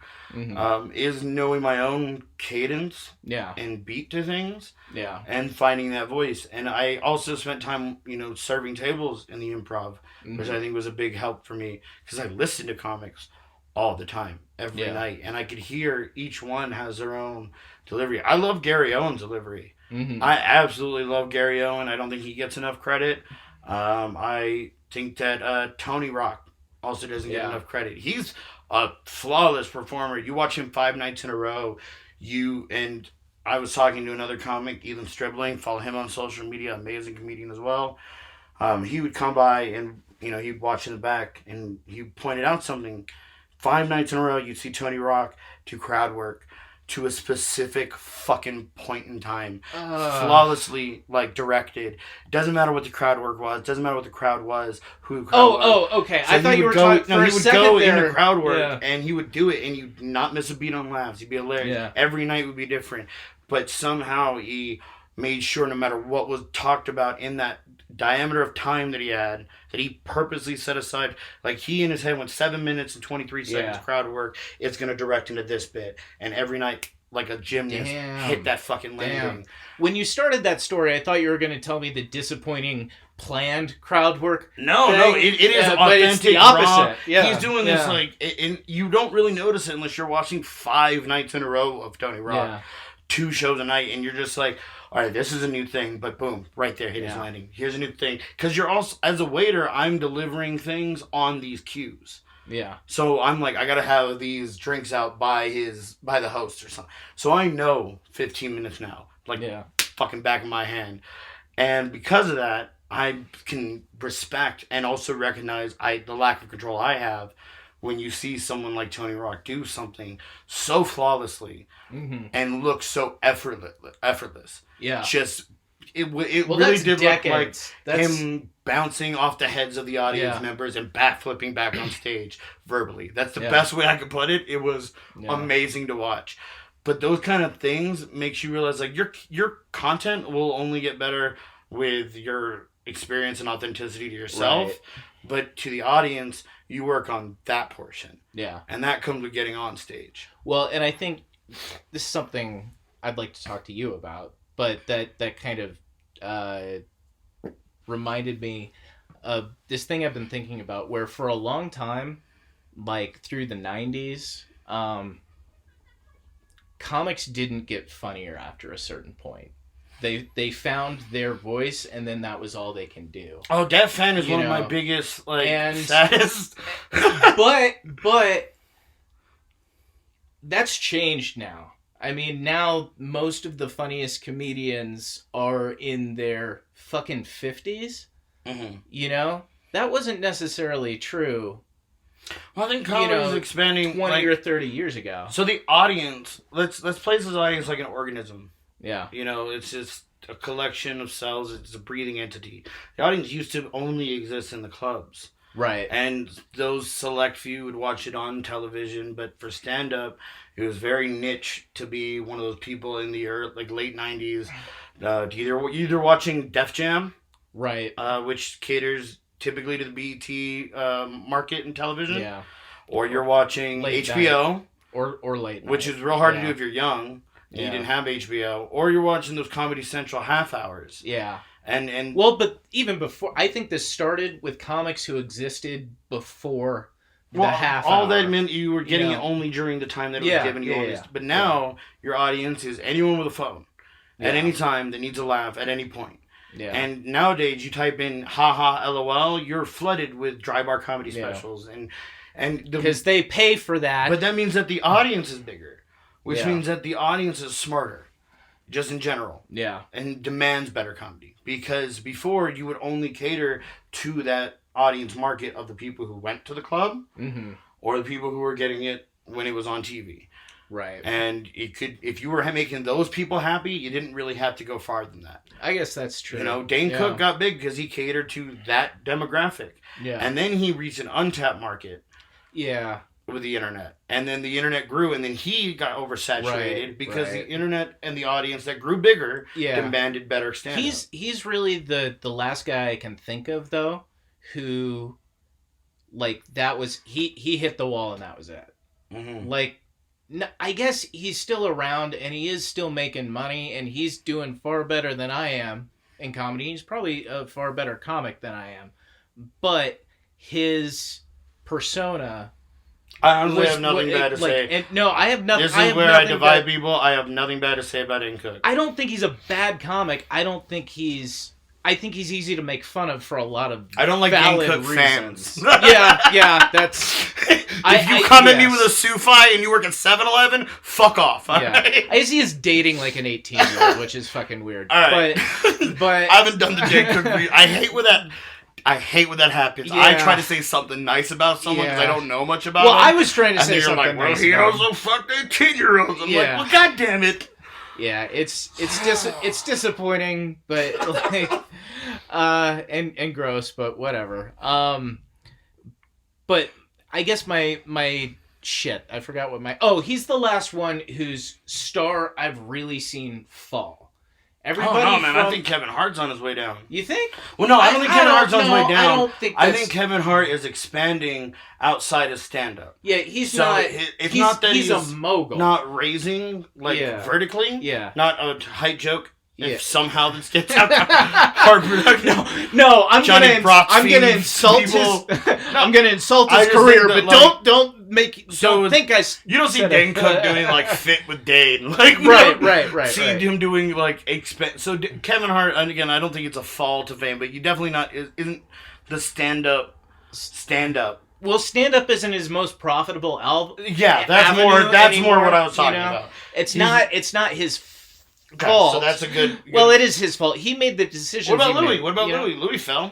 is knowing my own cadence and beat to things and finding that voice. And I also spent time, serving tables in the improv, which I think was a big help for me because I listened to comics all the time, every night. And I could hear each one has their own delivery. I love Gary Owen's delivery. I absolutely love Gary Owen. I don't think he gets enough credit. I think that Tony Rock also doesn't get enough credit. He's a flawless performer. You watch him 5 nights in a row. And I was talking to another comic, Elon Stribling. Follow him on social media. Amazing comedian as well. He would come by and he'd watch in the back and he pointed out something. 5 nights in a row, you'd see Tony Rock do crowd work to a specific fucking point in time, flawlessly directed. Doesn't matter what the crowd work was. Doesn't matter what the crowd was. Who the crowd was. Okay. So I thought you were talking for a second there. He would go in the crowd work and he would do it, and you'd not miss a beat on laughs. He'd be hilarious. Yeah. Every night would be different, but somehow he made sure, no matter what was talked about in that diameter of time that he had, that he purposely set aside. Like, he in his head went 7 minutes and 23 seconds crowd work. It's going to direct into this bit. And every night, like a gymnast, hit that fucking landing. When you started that story, I thought you were going to tell me the disappointing planned crowd work. No, it is authentic. But it's the opposite. Yeah. He's doing this and you don't really notice it unless you're watching 5 nights in a row of Tony Rock. 2 shows a night, and you're just like, all right, this is a new thing, but boom, right there, hit his landing. Here's a new thing. Because you're also, as a waiter, I'm delivering things on these cues. Yeah. So I'm like, I got to have these drinks out by the host or something. So I know 15 minutes now, fucking back in my hand. And because of that, I can respect and also recognize the lack of control I have when you see someone like Tony Rock do something so flawlessly and look so effortless. Yeah. Just, it really did decades. Look like him bouncing off the heads of the audience members and backflipping back on stage verbally. That's the best way I could put it. It was amazing to watch. But those kind of things makes you realize, like, your content will only get better with your experience and authenticity to yourself. Right. But to the audience, you work on that portion. Yeah. And that comes with getting on stage. Well, and I think this is something I'd like to talk to you about, but that kind of reminded me of this thing I've been thinking about, where for a long time, like through the 90s, comics didn't get funnier after a certain point. They found their voice, and then that was all they can do. Oh, Def Fan is one of my biggest, saddest. but that's changed now. I mean, now most of the funniest comedians are in their fucking 50s. Mm-hmm. You know? That wasn't necessarily true. Well, I think comedy is expanding 20 or 30 years ago. So the audience, let's place this audience like an organism. Yeah. You know, it's just a collection of cells. It's a breathing entity. The audience used to only exist in the clubs. Right. And those select few would watch it on television, but for stand-up, it was very niche to be one of those people in the late 90s, either watching Def Jam, right, which caters typically to the BET market in television, yeah, or you're watching late HBO, night. or late night, which is real hard to do if you're young and you didn't have HBO, or you're watching those Comedy Central half hours, yeah. And well, but even before, I think this started with comics who existed before the half hour. All that meant you were getting it only during the time that it was given you. Yeah. But now your audience is anyone with a phone at any time that needs a laugh at any point. Yeah. And nowadays you type in haha LOL, you're flooded with dry bar comedy specials and because they pay for that. But that means that the audience is bigger, which means that the audience is smarter. Just in general. Yeah. And demands better comedy. Because before, you would only cater to that audience market of the people who went to the club or the people who were getting it when it was on TV. Right. And if you were making those people happy, you didn't really have to go farther than that. I guess that's true. You know, Dane Cook got big because he catered to that demographic. Yeah. And then he reached an untapped market. Yeah. With the internet, and then the internet grew, and then he got oversaturated because the internet and the audience that grew bigger demanded better stand-up. He's really the last guy I can think of though, who that was he hit the wall and that was it. Mm-hmm. I guess he's still around and he is still making money and he's doing far better than I am in comedy. He's probably a far better comic than I am, but his persona. I honestly have nothing bad to say. No, I have nothing. This is where I divide people. I have nothing bad to say about Dane Cook. I don't think he's a bad comic. I think he's easy to make fun of for a lot of I don't like Dane Cook fans. yeah, that's... If you come at me with a Sufi and you work at 7-Eleven, fuck off. Yeah. I see he's dating like an 18-year-old, which is fucking weird. All right. But I haven't done the Dane Cook read. I hate when that happens. Yeah. I try to say something nice about someone because I don't know much about them. Well, I was trying to say something nice he also fucked 18-year-olds. I'm like, well, God it. Yeah, it's disappointing, but and gross, but whatever. But I guess my shit, I forgot what he's the last one whose star I've really seen fall. Everybody I think Kevin Hart's on his way down. You think? Well, no, I don't think Kevin Hart's on his way down. I think Kevin Hart is expanding outside of stand-up. Yeah, he's a mogul. Not raising, vertically. Yeah. Not a height joke. Yeah. If somehow this gets out hard production. No, I'm gonna insult his career, but don't think I. You don't see Dane Cook doing fit with Dane, right. See him doing So Kevin Hart, and again, I don't think it's a fall to fame, but you definitely isn't the stand up. Well, stand-up isn't his most profitable album. Yeah, that's more what I was talking about. It's not his fault. So that's a good. Well, it is his fault. He made the decisions. What about Louis? Louis fell.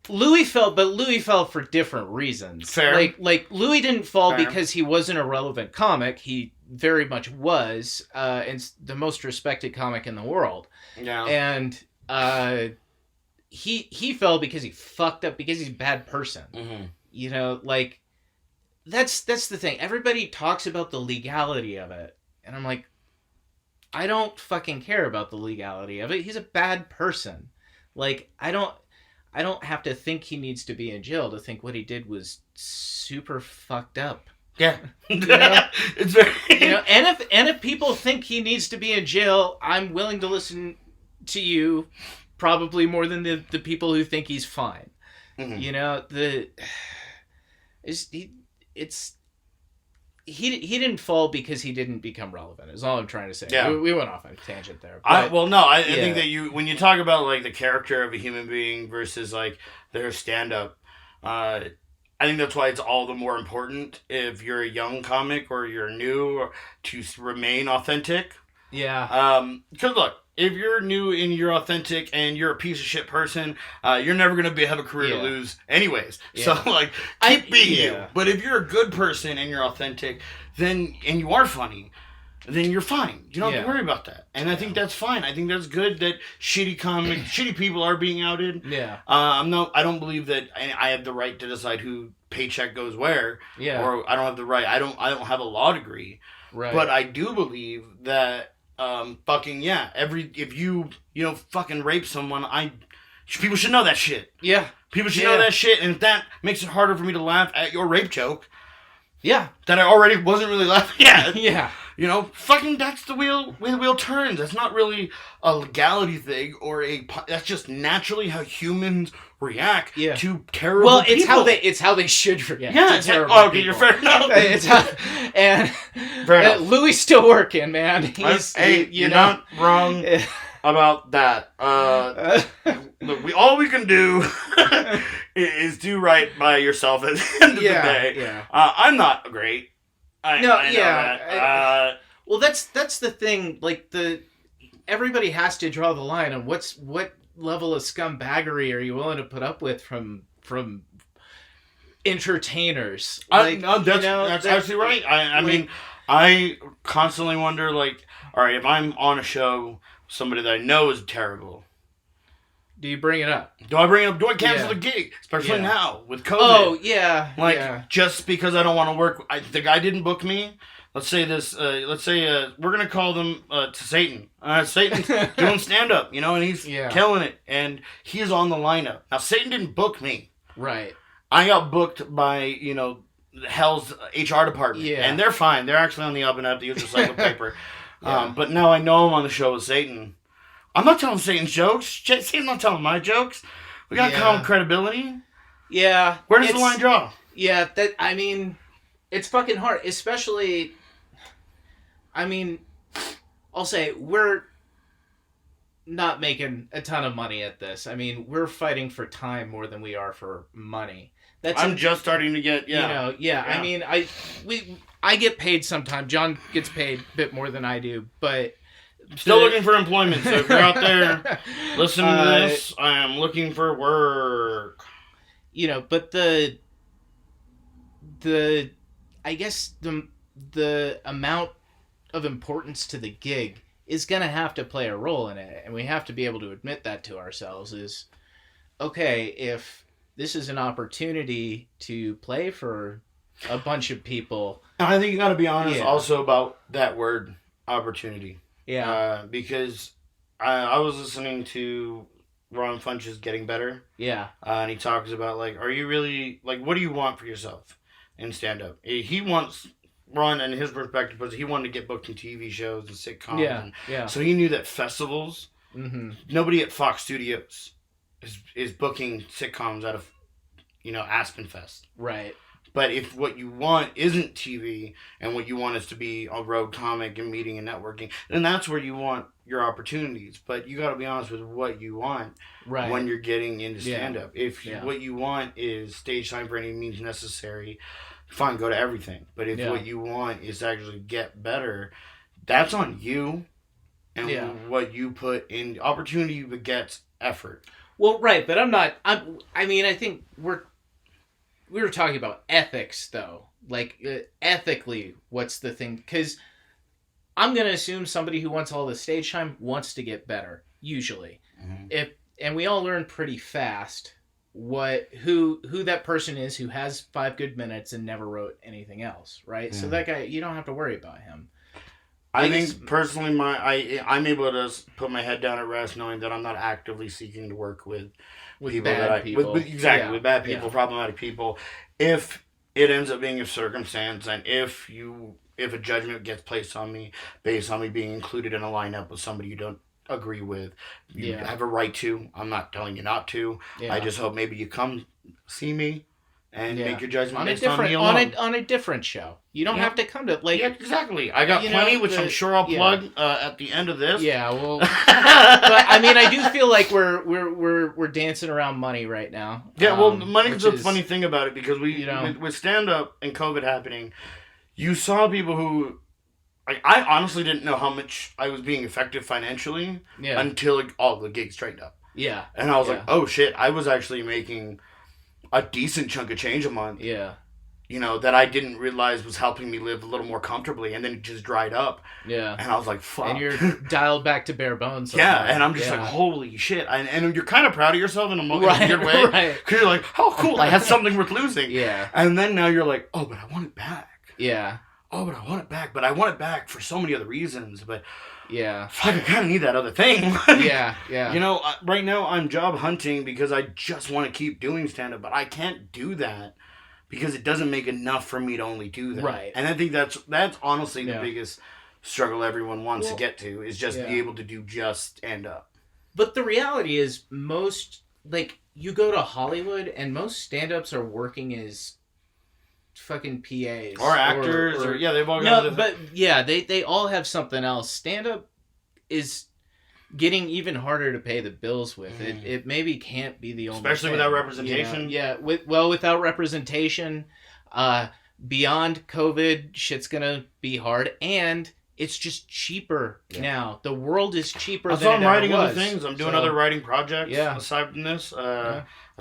Louis fell for different reasons. Fair. Like Louis didn't fall because he wasn't a relevant comic. He very much was, and the most respected comic in the world. Yeah. And he fell because he fucked up because he's a bad person. Mm-hmm. You know, that's the thing. Everybody talks about the legality of it, and I'm like, I don't fucking care about the legality of it. He's a bad person. I don't have to think he needs to be in jail to think what he did was super fucked up. Yeah. You know? It's very... and if people think he needs to be in jail, I'm willing to listen to you probably more than the people who think he's fine. Mm-hmm. You know, he didn't fall because he didn't become relevant. Is all I'm trying to say. Yeah. We went off on a tangent there. I think that when you talk about like the character of a human being versus like their stand up, I think that's why it's all the more important if you're a young comic or you're new to remain authentic. Yeah. Because look, if you're new and you're authentic and you're a piece of shit person, you're never gonna have a career to lose, anyways. Yeah. So like, keep being you. But if you're a good person and you're authentic, and you are funny, then you're fine. You don't have to worry about that. And I think that's fine. I think that's good that shitty people are being outed. Yeah. I don't believe that I have the right to decide who paycheck goes where. Yeah. Or I don't have the right. I don't have a law degree. Right. But I do believe that. If you fucking rape someone, people should know that shit. Yeah. People should know that shit, and if that makes it harder for me to laugh at your rape joke, that I already wasn't really laughing at. Yeah. Fucking that's the way the wheel turns. That's not really a legality thing that's just naturally how humans react to terrible people. It's how they should react. Yeah, okay, you're fair enough. Louis still working, man. You're not wrong about that. Look, all we can do is do right by yourself at the end of the day. Yeah. I'm not great. I know that. Well, that's the thing. Like everybody has to draw the line on what level of scumbaggery are you willing to put up with from entertainers. That's actually right. I mean, I constantly wonder, like, all right, if I'm on a show, somebody that I know is terrible. Do you bring it up? Do I bring it up? Do I cancel the gig? Especially now with COVID. Oh, yeah. Just because I don't want to work. The guy didn't book me. Let's say we're going to call them to Satan. Satan's doing stand-up, and he's killing it. And he's on the lineup. Now, Satan didn't book me. Right. I got booked by, Hell's HR department. Yeah. And they're fine. They're actually on the up and up. They use recycled paper. But now I know I'm on the show with Satan. I'm not telling Satan's jokes. Satan's not telling my jokes. We got to count credibility. Yeah. Where does the line draw? Yeah, it's fucking hard. Especially, I'll say, we're not making a ton of money at this. We're fighting for time more than we are for money. I'm just starting to get, I get paid sometimes. John gets paid a bit more than I do, but... Still looking for employment, so if you're out there listening to this, I am looking for work. But I guess the amount of importance to the gig is going to have to play a role in it, and we have to be able to admit that to ourselves is, okay, if this is an opportunity to play for a bunch of people... I think you got to be honest also about that word, opportunity. Yeah. Because I was listening to Ron Funch's Getting Better. Yeah. And he talks about, like, are you really, like, what do you want for yourself in stand-up? He wants, Ron, and his perspective was he wanted to get booked in TV shows and sitcoms. Yeah, yeah. So he knew that festivals, nobody at Fox Studios is booking sitcoms out of, Aspen Fest. Right. But if what you want isn't TV and what you want is to be a road comic and meeting and networking, then that's where you want your opportunities. But you got to be honest with what you want when you're getting into stand-up. If what you want is stage time for any means necessary, fine, go to everything. But if what you want is to actually get better, that's on you and what you put in. Opportunity begets effort. Well, right, but I think we were talking about ethics, though. Like, ethically, what's the thing? Because I'm going to assume somebody who wants all the stage time wants to get better, usually. Mm-hmm. And we all learn pretty fast who that person is who has 5 good minutes and never wrote anything else, right? So that guy, you don't have to worry about him. I think, personally, I'm able to put my head down at rest knowing that I'm not actively seeking to work with people bad people. With bad people, problematic people. If it ends up being a circumstance, and if a judgment gets placed on me based on me being included in a lineup with somebody you don't agree with, you have a right to. I'm not telling you not to. Yeah. I just hope maybe you come see me and make your judgment based on me alone. On a different show. You don't have to come to Yeah, exactly. I got plenty, which I'm sure I'll plug at the end of this. Yeah, well, but I mean, I do feel like we're dancing around money right now. Yeah, well, money's a funny thing about it because with stand up and COVID happening, you saw people who. I honestly didn't know how much I was being effective financially until all the gigs trained up. Yeah. And I was like, oh shit, I was actually making a decent chunk of change a month. Yeah. That I didn't realize was helping me live a little more comfortably, and then it just dried up. Yeah. And I was like, fuck. And you're dialed back to bare bones. Yeah, and I'm just like, holy shit. And you're kind of proud of yourself in a weird way. Right. Because you're like, oh, cool, I had something worth losing. Yeah. And then now you're like, oh, but I want it back. Yeah. Oh, but I want it back. But I want it back for so many other reasons. But fuck, I kind of need that other thing. Yeah. Right now I'm job hunting because I just want to keep doing stand-up, but I can't do that because it doesn't make enough for me to only do that. Right. And I think that's honestly the biggest struggle everyone wants to get to is just be able to do just stand-up. But the reality is you go to Hollywood and most stand-ups are working as fucking PAs or actors or they've all got they all have something else. Stand up is getting even harder to pay the bills with. It maybe can't be the only especially thing. Without representation. Without representation, beyond COVID, shit's gonna be hard, and it's just cheaper now. The world is cheaper. So I'm writing other things. I'm doing other writing projects aside from this.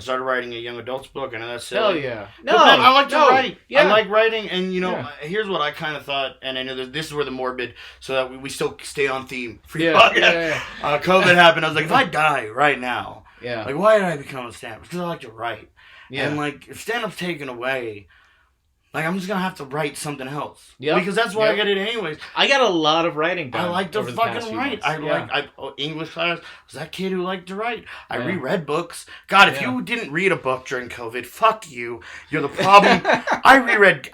I started writing a young adults book, and that's silly. Hell yeah! No, I like to write. Yeah. I like writing, and here's what I kind of thought, and I know this is where the morbid, so that we still stay on theme. COVID happened. I was like, if I die right now, why did I become a stand-up? Because I like to write. Yeah. And if stand-up's taken away. I'm just going to have to write something else. Yeah. Because that's why I get it anyways. I got a lot of writing done. I like to fucking write. English class was that kid who liked to write. I reread books. God, if you didn't read a book during COVID, fuck you. You're the problem. I reread.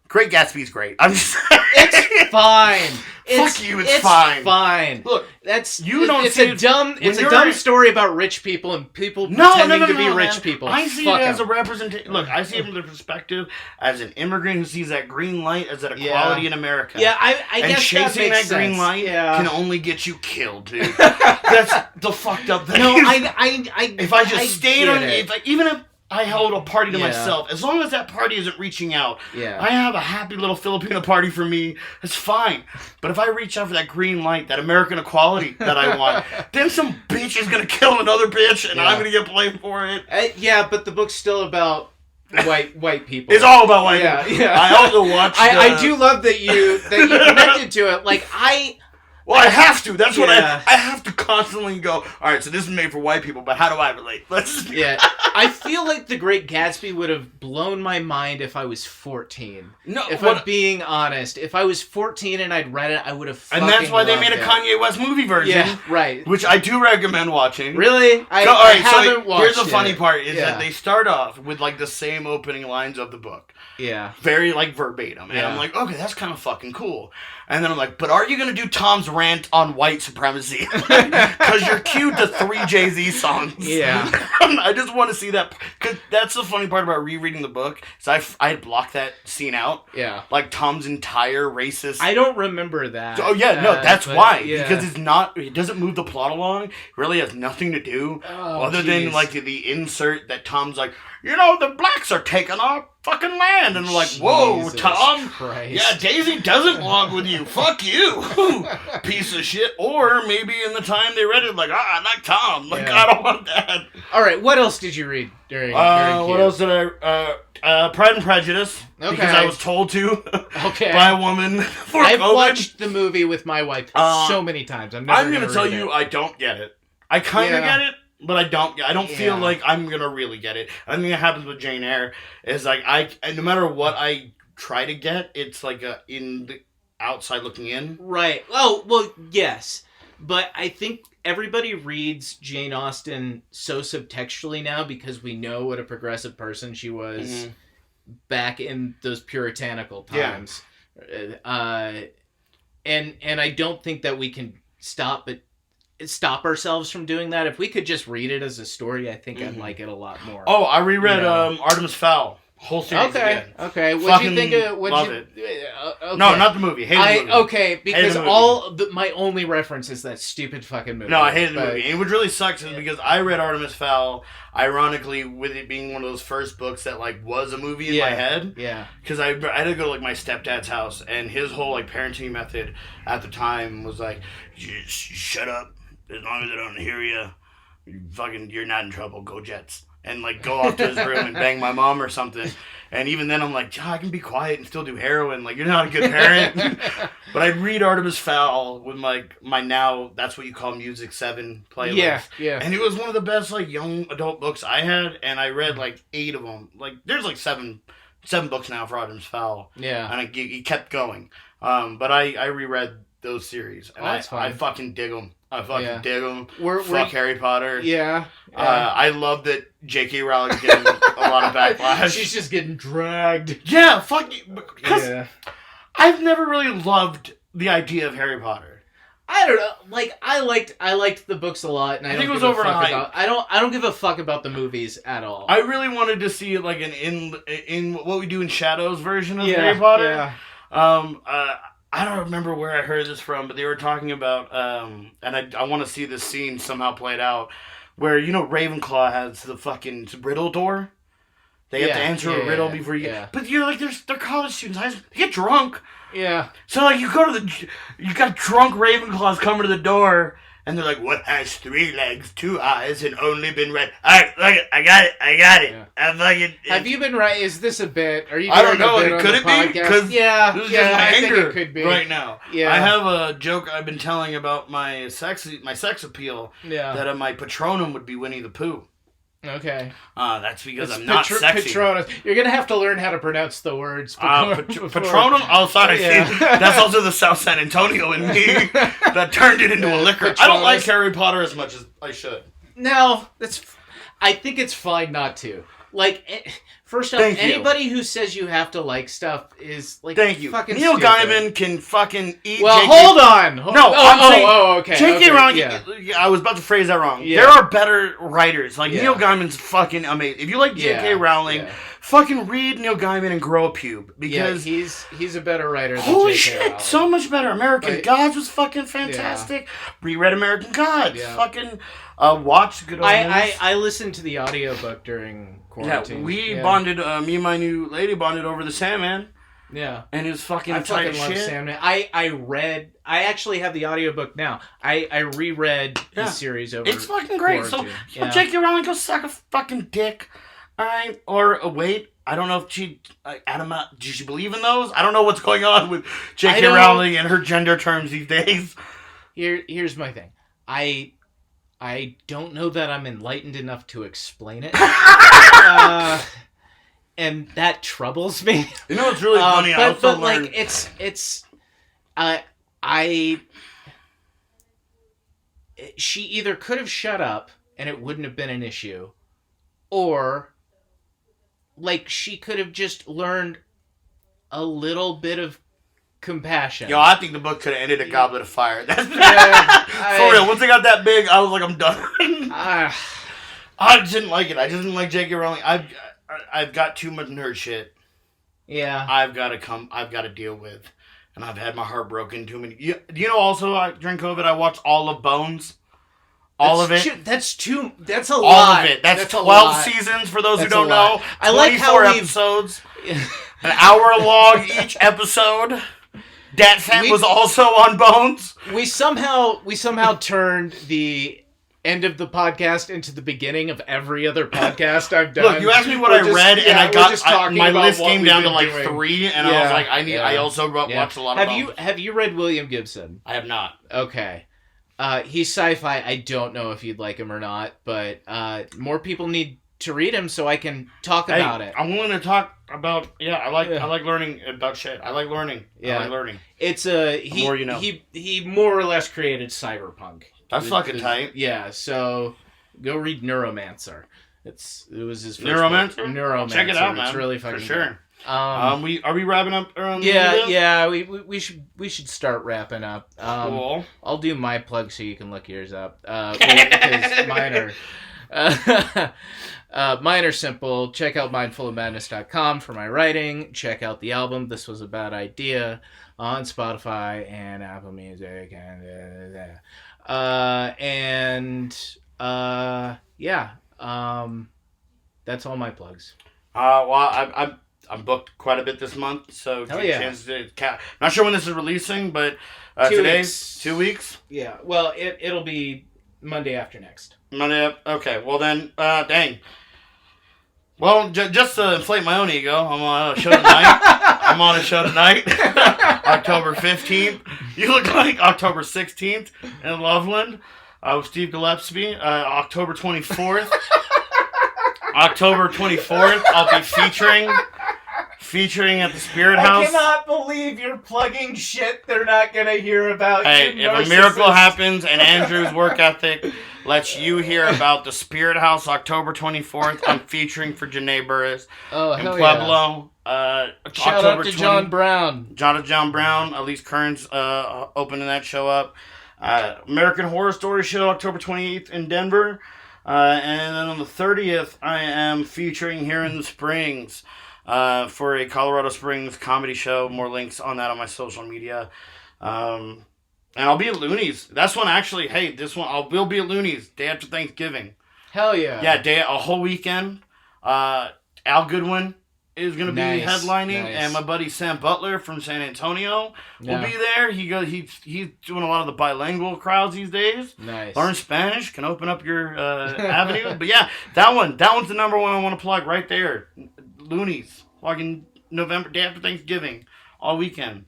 Great Gatsby's great. I'm just It's fine. Fuck you, it's fine. It's fine. Look, it's a dumb story about rich people and people pretending to be rich people. I see it as a representation. Look, I see it from the perspective as an immigrant who sees that green light as an equality in America. Yeah, I guess chasing that green light can only get you killed, dude. That's the fucked up thing. No, if I just stayed on even if I held a party to myself. As long as that party isn't reaching out, I have a happy little Filipino party for me. It's fine. But if I reach out for that green light, that American equality that I want, then some bitch is going to kill another bitch, and I'm going to get blamed for it. But the book's still about white people. It's all about white people. Yeah. I also watched... I do love that you connected to it. Well, I have to. That's what I have to constantly go, all right, so this is made for white people, but how do I relate? I feel like The Great Gatsby would have blown my mind if I was 14. No, if I'm being honest. If I was 14 and I'd read it, I would have fucking And that's why they made a Kanye West movie version. Yeah, right. Which I do recommend watching. Really? I haven't watched it. Here's the funny part, is that they start off with, the same opening lines of the book. Yeah. Very, verbatim. And I'm like, okay, that's kind of fucking cool. And then I'm like, but are you going to do Tom's rant on white supremacy? Because you're cued to 3 Jay-Z songs. Yeah. I just want to see that. Because that's the funny part about rereading the book. Is I had blocked that scene out. Yeah. Tom's entire racist. I don't remember that. Oh, yeah. No, that's why. Yeah. Because it doesn't move the plot along. It really has nothing to do. Other than, the insert that Tom's like, the blacks are taking our fucking land. And we're like, whoa, Jesus Tom. Christ. Yeah, Daisy doesn't belong with you. Fuck you. Piece of shit. Or maybe in the time they read it, I like Tom. I don't want that. All right, what else did you read during what else did I... Pride and Prejudice. Okay. Because I was told to. Okay. By a woman. I've watched the movie with my wife so many times. I'm going to tell you, I don't get it. I kind of get it. But I don't feel like I'm going to really get it. I think that happens with Jane Eyre is no matter what I try to get, it's in the outside looking in. Right. Oh, well, yes. But I think everybody reads Jane Austen so subtextually now because we know what a progressive person she was back in those puritanical times. Yeah. And I don't think that we can stop it. stop ourselves from doing that. If we could just read it as a story, I think I'd like it a lot more. Oh, I reread Artemis Fowl. Whole series again. Okay. What do you think of? Love it. Okay. No, not the movie. Hated the movie. Okay, because my only reference is that stupid fucking movie. No, I hated the movie. And what really sucks is because I read Artemis Fowl, ironically, with it being one of those first books that like was a movie in my head. Yeah. Because I had to go to like my stepdad's house, and his whole like parenting method at the time was like, shut up. As long as I don't hear you, you're not in trouble. Go Jets. And like go off to his room and bang my mom or something. And even then I'm like, I can be quiet and still do heroin. Like, you're not a good parent. But I'd read Artemis Fowl with my now That's What You Call Music 7 playlist. Yeah. And it was one of the best like young adult books I had, and I read like 8 of them. Like there's like seven books now for Artemis Fowl. Yeah. And he kept going. But I reread those series, and I fucking dig them. I fucking dig them. Fuck Harry Potter. Yeah. I love that J.K. Rowling's getting a lot of backlash. She's just getting dragged. Yeah, fuck you. Because I've never really loved the idea of Harry Potter. I don't know. Like I liked the books a lot, and I think it was overhyped. I don't give a fuck about the movies at all. I really wanted to see like an in What We Do in Shadows version of Harry Potter. Yeah. I don't remember where I heard this from, but they were talking about, and I want to see this scene somehow played out, where, Ravenclaw has the fucking riddle door. They have to answer a riddle before you... Yeah. But you're like, they're college students. They get drunk. Yeah. So, like, you got drunk Ravenclaws coming to the door, and they're like, what has 3 legs, 2 eyes, and only been read? Alright, look, I got it. Yeah. Have you been right? Is this a bit? Are you? I don't know. Could it be? Because this is just my I anger think it could be. right now. Yeah. I have a joke I've been telling about my sex appeal. Yeah. That my Patronum would be Winnie the Pooh. Okay. That's because I'm not sexy. Patronus. You're going to have to learn how to pronounce the words. Patronum? Oh, sorry. Yeah. See, that's also the South San Antonio in me that turned it into a liquor. Patronus. I don't like Harry Potter as much as I should. No, I think it's fine not to. Like, first off, anybody who says you have to like stuff is like fucking Neil stupid. Gaiman can fucking eat. Well, hold on. I'm saying okay. J.K. Rowling. I was about to phrase that wrong. Yeah. There are better writers. Like Neil Gaiman's fucking amazing. If you like J.K. Rowling, fucking read Neil Gaiman and grow a pube because he's a better writer. Than holy J.K. shit, Rowling. So much better. American Gods was fucking fantastic. Reread American Gods. Yeah. Fucking watch good old movies. I listened to the audiobook during quarantine. Yeah, we bonded. Me and my new lady bonded over the Sandman. Yeah. And his fucking I tight fucking love shit. Sandman. I actually have the audiobook now. I reread the series over. It's fucking great. So J.K. Rowling, go suck a fucking dick. Alright? Or wait, I don't know if she did she believe in those? I don't know what's going on with J.K. Rowling and her gender terms these days. Here's my thing. I don't know that I'm enlightened enough to explain it. And that troubles me. You know what's really funny? I also learned... like she either could have shut up and it wouldn't have been an issue, or like she could have just learned a little bit of compassion. Yo, I think the book could have ended a Goblet of Fire. For real. Once it got that big, I was like, I'm done. I just didn't like it. I just didn't like J.K. Rowling. I've got too much nerd shit. Yeah. I've got to deal with. And I've had my heart broken too many. Do you know also during COVID I watched all of Bones? All of it. That's a all lot. All of it. That's 12 seasons for those who don't know. I like how 24 episodes. An hour long each episode. Dat Fent was also on Bones. We somehow turned the end of the podcast into the beginning of every other podcast I've done. Look, you asked me what I read, and I got my list came down to like 3, and I was like, I also watched a lot of Bones. Have you read William Gibson? I have not. Okay. He's sci-fi. I don't know if you'd like him or not, but more people need to read him so I can talk about it. I'm willing to talk about. I like learning about shit. I like learning. Yeah. I like learning. It's more you know. He more or less created cyberpunk. That's fucking tight. Yeah, so go read Neuromancer. It was his first Neuromancer? book. Neuromancer. Check it out, man. It's really fucking for sure. good. Are we wrapping up around? Yeah. We should start wrapping up. Cool. I'll do my plug so you can look yours up. Because mine are simple. Check out mindfulofmadness.com for my writing. Check out the album This Was a Bad Idea on Spotify and Apple Music that's all my plugs. I'm booked quite a bit this month, so Hell yeah. chance to not sure when this is releasing, but 2 weeks. 2 weeks. Yeah, well, it'll be Monday after next. Monday. Okay, well then, dang. Well, just to inflate my own ego, I'm on a show tonight. October 15th. You look like October 16th in Loveland with Steve Gillespie. October 24th. October 24th, I'll be featuring at the Spirit House. I cannot believe you're plugging shit they're not going to hear about. Hey, if a miracle happens and Andrew's work ethic lets you hear about the Spirit House October 24th, I'm featuring for Janae Burris in Pueblo. Yeah. Shout out to John Brown. John Brown. Elise Kearns opening that show up. American Horror Story Show October 28th in Denver. And then on the 30th, I am featuring here in the Springs for a Colorado Springs comedy show. More links on that on my social media. And I'll be at Looney's. That's one actually. Hey, we'll be at Looney's day after Thanksgiving. Hell yeah. Yeah, a whole weekend. Al Goodwin is going to be headlining, and my buddy Sam Butler from San Antonio will be there. He's doing a lot of the bilingual crowds these days. Nice. Learn Spanish, can open up your avenue. But yeah, that one's the number one I want to plug right there. Looney's, plugging November, day after Thanksgiving, all weekend.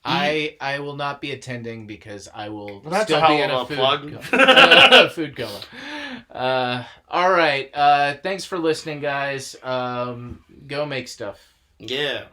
I will not be attending because I will that's still a be in a food coma. All right. Thanks for listening, guys. Go make stuff. Yeah.